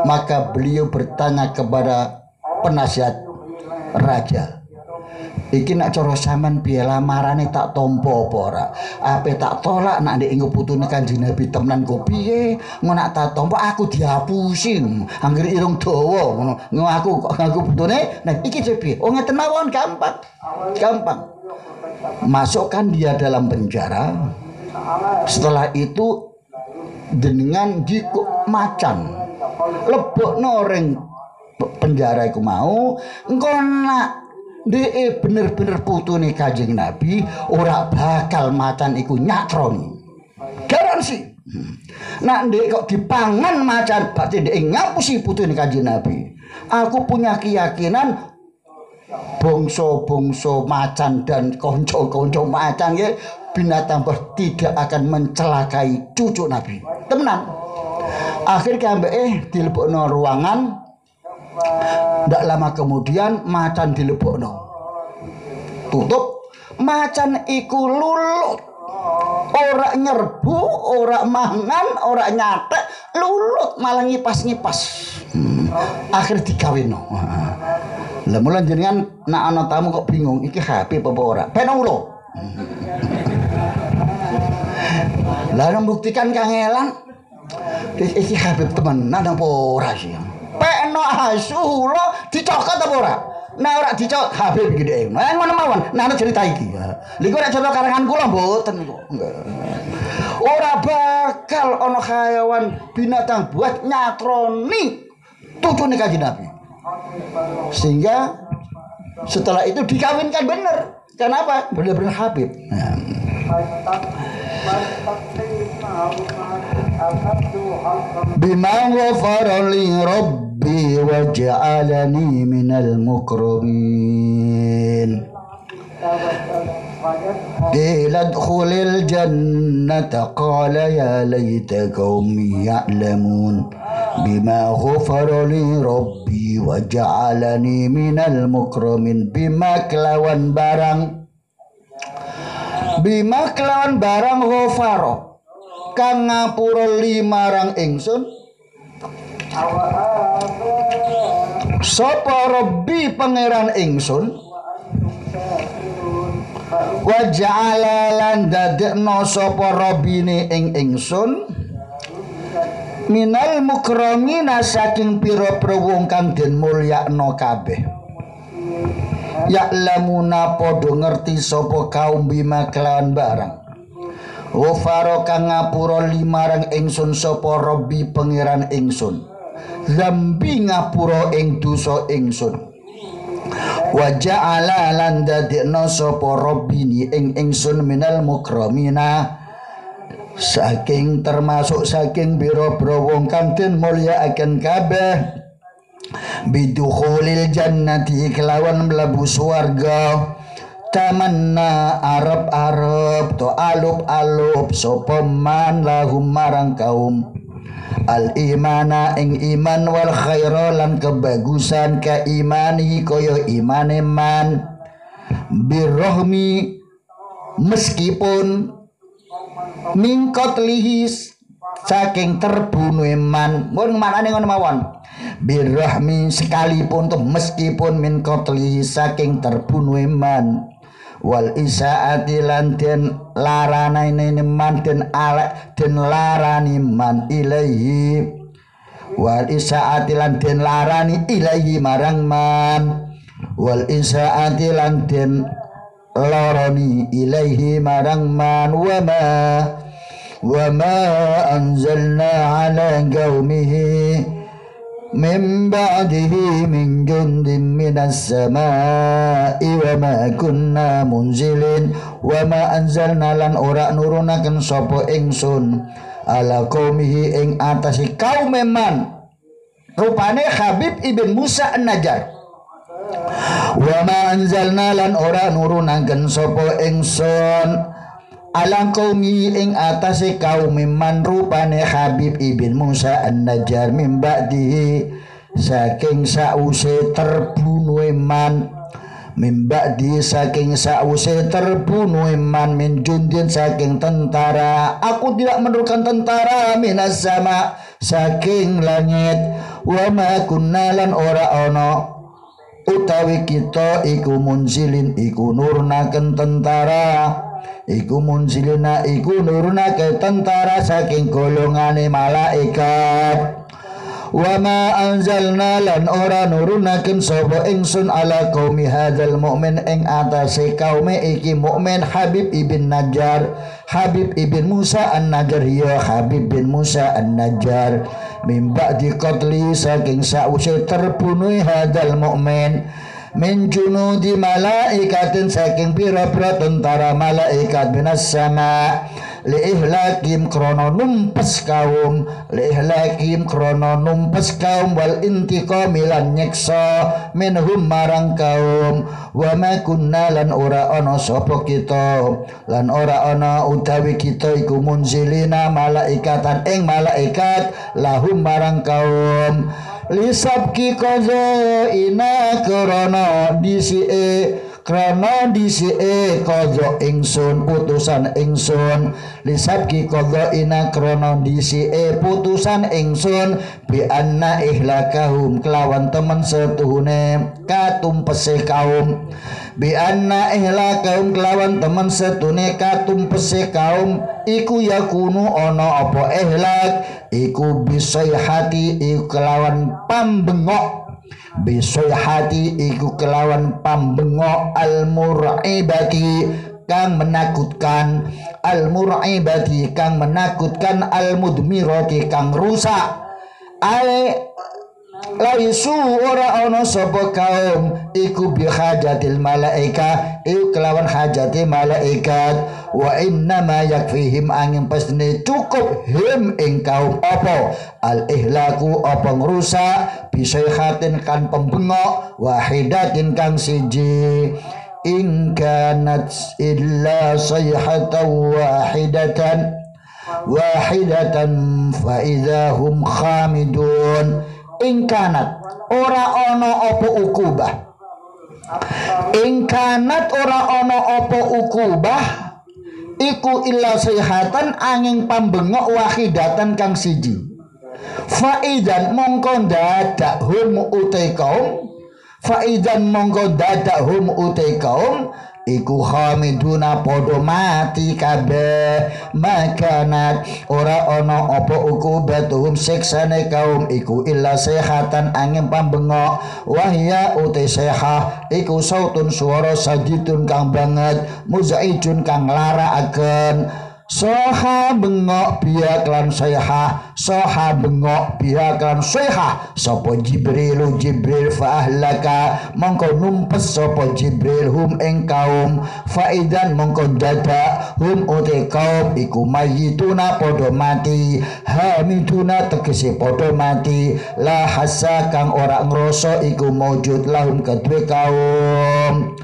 maka beliau bertanya kepada penasihat raja, Iki nak cara sampean piye lamarane tak tampa apa ora? Ape tak tolak nak ndek engko putune Kanjeng Nabi temenan kok piye? Ngono nak tak tampa aku dihapusi. Anggere irung dawa ngono. Aku kok ngaku putune. Nah iki piye? Oh ngeten mawon gampang. Gampang. Masukkan dia dalam penjara. Setelah itu dengan jiko macan. Lebokno ring penjara iku mau engko nak bener-bener putune Kanjeng Nabi ora bakal macan iku nyatroni. Garansi. Nak ndek kok dipangan macan berarti ndek ngapusi putune Kanjeng Nabi. Aku punya keyakinan bangsa-bangsa macan dan konco-konco macan ya binatang tidak akan mencelakai cucu Nabi. Temenan. Akhirnya dilebokno ruangan. Tidak lama kemudian macan dilebokno. Tutup, macan iku lulut. Ora nyerbu, ora mangan, ora nyatek, lulut malah ngipas-ngipas. Akhir digaweno. Lah mulan jenengan nak ana tamu kok bingung, iki HP apa ora? Ben ulo. Lah membuktikan kangelan. Iki HP temenan apa ora sih? Pekno asu lo dicokot apa ora? Nah ora dicokot Habib gede. Nah ngono mawon. Nah cerita iki. Lha kok nek cerita karangan kula mboten kok. Ora bakal ana hayawan binatang buat nyatroni cucune Kanjeng Nabi. Sehingga setelah itu dikawinkan bener. Kenapa? Bener-bener Habib. Nah. Bima ghafara li rabbi wa ja'alani minal mukramin. Qila adkhulil jannata qala ya laita qaumi ya'lamun. Bima ghafara li rabbi wa ja'alani minal mukramin. Bima kelawan barang ghafara kang ngapura limarang ingsun sapa Rabbi pangeran ingsun wa ja'ala lan dadekno sapa Rabbine ing ingsun minal mukramina saking pira-pira wong kang den mulyakno kabeh. Ya'lamuna padha ngerti sapa kaum bima kelawan barang ghafara kang ngapura limarang ingsun sapa Rabbi pangeran ingsun zambi ngapura ing dosa ingsun wa ja'ala lan dadekno sapa Rabbini ing ingsun minal mukramina saking termasuk saking bira-bira wong kang den mulyakaken kabeh bidukhulil jannati kelawan mlebu swarga tamanna arab to alup sapa man lahum marang kaum al imana ing iman wal khaira lan kebagusan ka imani kaya imane man birrohmi meskipun mingkot lihis saking terbunuh man mun manane ngono mawon birrahmi sekalipun tuh meskipun min qatli saking terbunuh man wal isaati lan den larane man den alek den larani man ilaihi wal isaati lan den larani ilaihi marang man wal isaati lan den larani ilaihi marang man wa ma anzalna ala qaumihi min ba'dihi min jundin minas samaa'i wa ma kunna munzilin wa ma anzalna lan ora nurunaken sapa ingsun ala qaumihi ing atase kaum man rupane Habib ibn Musa an-Najjar wa ma anzalna lan ora nurunaken sapa ingsun ala qaumi ing atase kaum man rupane Habib ibn Musa an-Najjar min ba'dihi saking sause terbunuh man min ba'di saking sause terbunuh man min jundin saking tentara aku tidak menurunkan tentara minas sama saking langit wa ma kunna lan ora ana utawi kita iku munzilin iku nurunaken tentara iku munzilina iku nurunaken tentara saking golongane malaikat. Wa ma anzalna lan ora nurunaken sapa ingsun ala qaumi hadzal mukmin ing atase kaume iki mukmin Habib ibn Najjar Habib ibn Musa an-Najjar ya Habib bin Musa an-Najjar min ba'di qatli saking sause terbunuh hadzal mukmin min junudi malaikatin saking pira-pira tentara malaikat minas sama liihlakim krono numpes kaum liihlakim krono numpes kaum wal intiqami lan nyeksa minhum marang kaum wa ma kunna lan ora ana sapa kita lan ora ana utawi kita iku munzilina malaikatan ing malaikat lahum marang kaum lisabki qaza ina krono disike kodho ingsun putusan ingsun lisabki kodho ina krono disike putusan ingsun bi anna ihlakahum kelawan temen setuhune katumpese kaum bi anna ihlakahum kelawan temen setune katumpese kaum iku yakunu ana apa ihlak iku bisayhati iku kelawan pambengok bisoy hati iku kelawan pambengok al-mur'ibati kang menakutkan al-mur'ibati kang menakutkan al-mudmirati kang rusak laisu ora ana sapa kaum iku bihajatil malaika iku kelawan hajati malaikat wa inna ma yakfihim angin pasne cukup him ing kaum apa al ihlaku apa ngrusak bisayhatin kan pembengok wahidatin kang siji in kanat illa sayhatan wahidatan fa idahum khamidun ingkanat ora ana apa ukubah ingkanat ora ana apa ukubah iku illa sayhatan angin pambengok wahidatan kang siji faidan mongko dadak hum utai kaum faidan mongko dadak hum utai kaum iku hamiduna podo mati kabeh makanat ora ana apa ukubatuhum siksane kaum iku illa sehatan angin pambengok wahya utai sehah iku sautun suara sadidun kang banget muzaijun kang laraaken soha bengok biak lan sayha soha bengok biak lan sayha sapa Jibril fa ahlaka mongko numpes sapa Jibril hum ing kaum faidan mongko dadak hum uti kaum iku mayituna padha mati hamiduna tegese padha mati la hasa kang ora ngrasa iku maujud lahum kedue kaum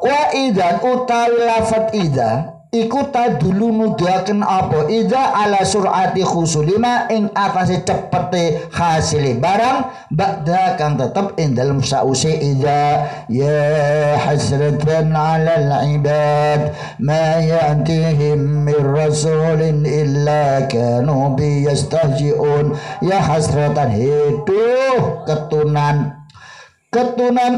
wa idan utawi lafat ida iku tadulu nuduhaken apa ida ala surati khusulima ing atase cepete hasile barang ba'da kang tetep ing dalem sause ida ya hasratan ala al-ibad ma ya'tihim min rasulin illa kanu bi yastahji'un ya hasratan hiduh ketunan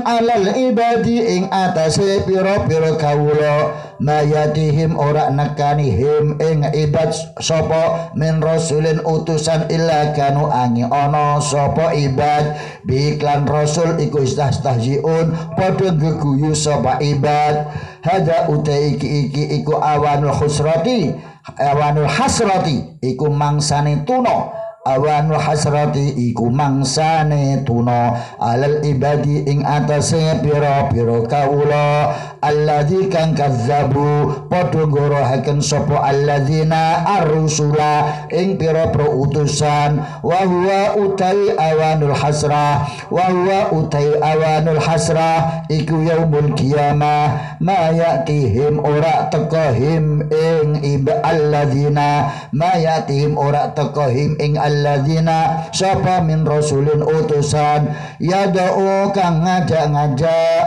alal ibadi ing atase pira-pira kawula mayatihim ora nekani him ing ibad sapa min rasulin utusan illa kanu angi ana sapa ibad biklan rasul iku istahziun padha geguyu sapa ibad hada utai iki iku awanul hasrati iku mangsane tuna awanul hasrati iku mangsane tuna alal ibadi ing atase pira-pira kawula alladzi kang kazzabu padha ngorohaken sapa alladzina ar-rusula ing pira-pira utusan wa huwa utai awanul hasrah iku yaumul qiyamah ma yatihim ora teka him ing alladzina ma yatihim ora teka him ing alladzina sapa min rasulin utusan yada'u kang ngajak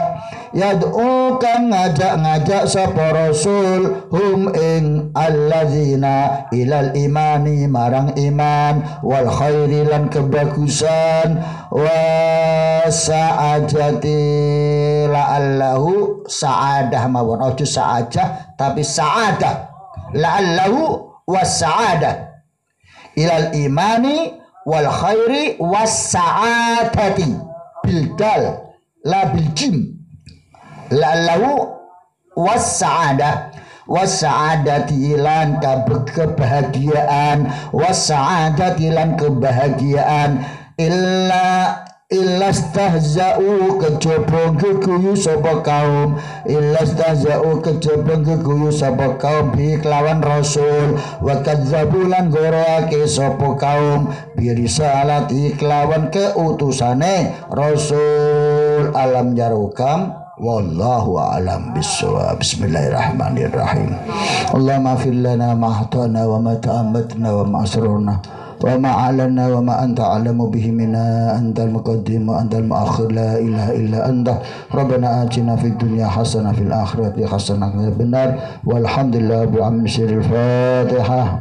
yad'u kang ngajak-ngajak sapa rasul hum ing alladzina ilal imani marang iman wal khairi lan kebagusan wa sa'adati la'allahu sa'adah mawon ojo sa'adah tapi sa'adah la'allahu was sa'adah ilal imani wal khairi was sa'adati bil dal la bil jim la'allahu was sa'adah was sa'adati ilan kebahagiaan was sa'adati ilan kebahagiaan illa illastahza'u kejaba geguyu sapa kaum illastahza'u kejaba geguyu sapa kaum bi kelawan rasul wa kadzabu lan goroake sapa kaum bi risalati kelawan keutusane rasul alam jarukam wallahu a'lam bissawab. Bismillahirrahmanirrahim. Allahumma fir lana ma hatana wa ma ta'ammatna wa ma asrarna wa ma a'lanna wa ma anta a'lamu bihi minna antal muqaddim wa antal muakhir la ilaha illa anta rabbana atina fid dunya hasanah fil akhirati hasanah benar walhamdulillah bi amri sirril fatihah.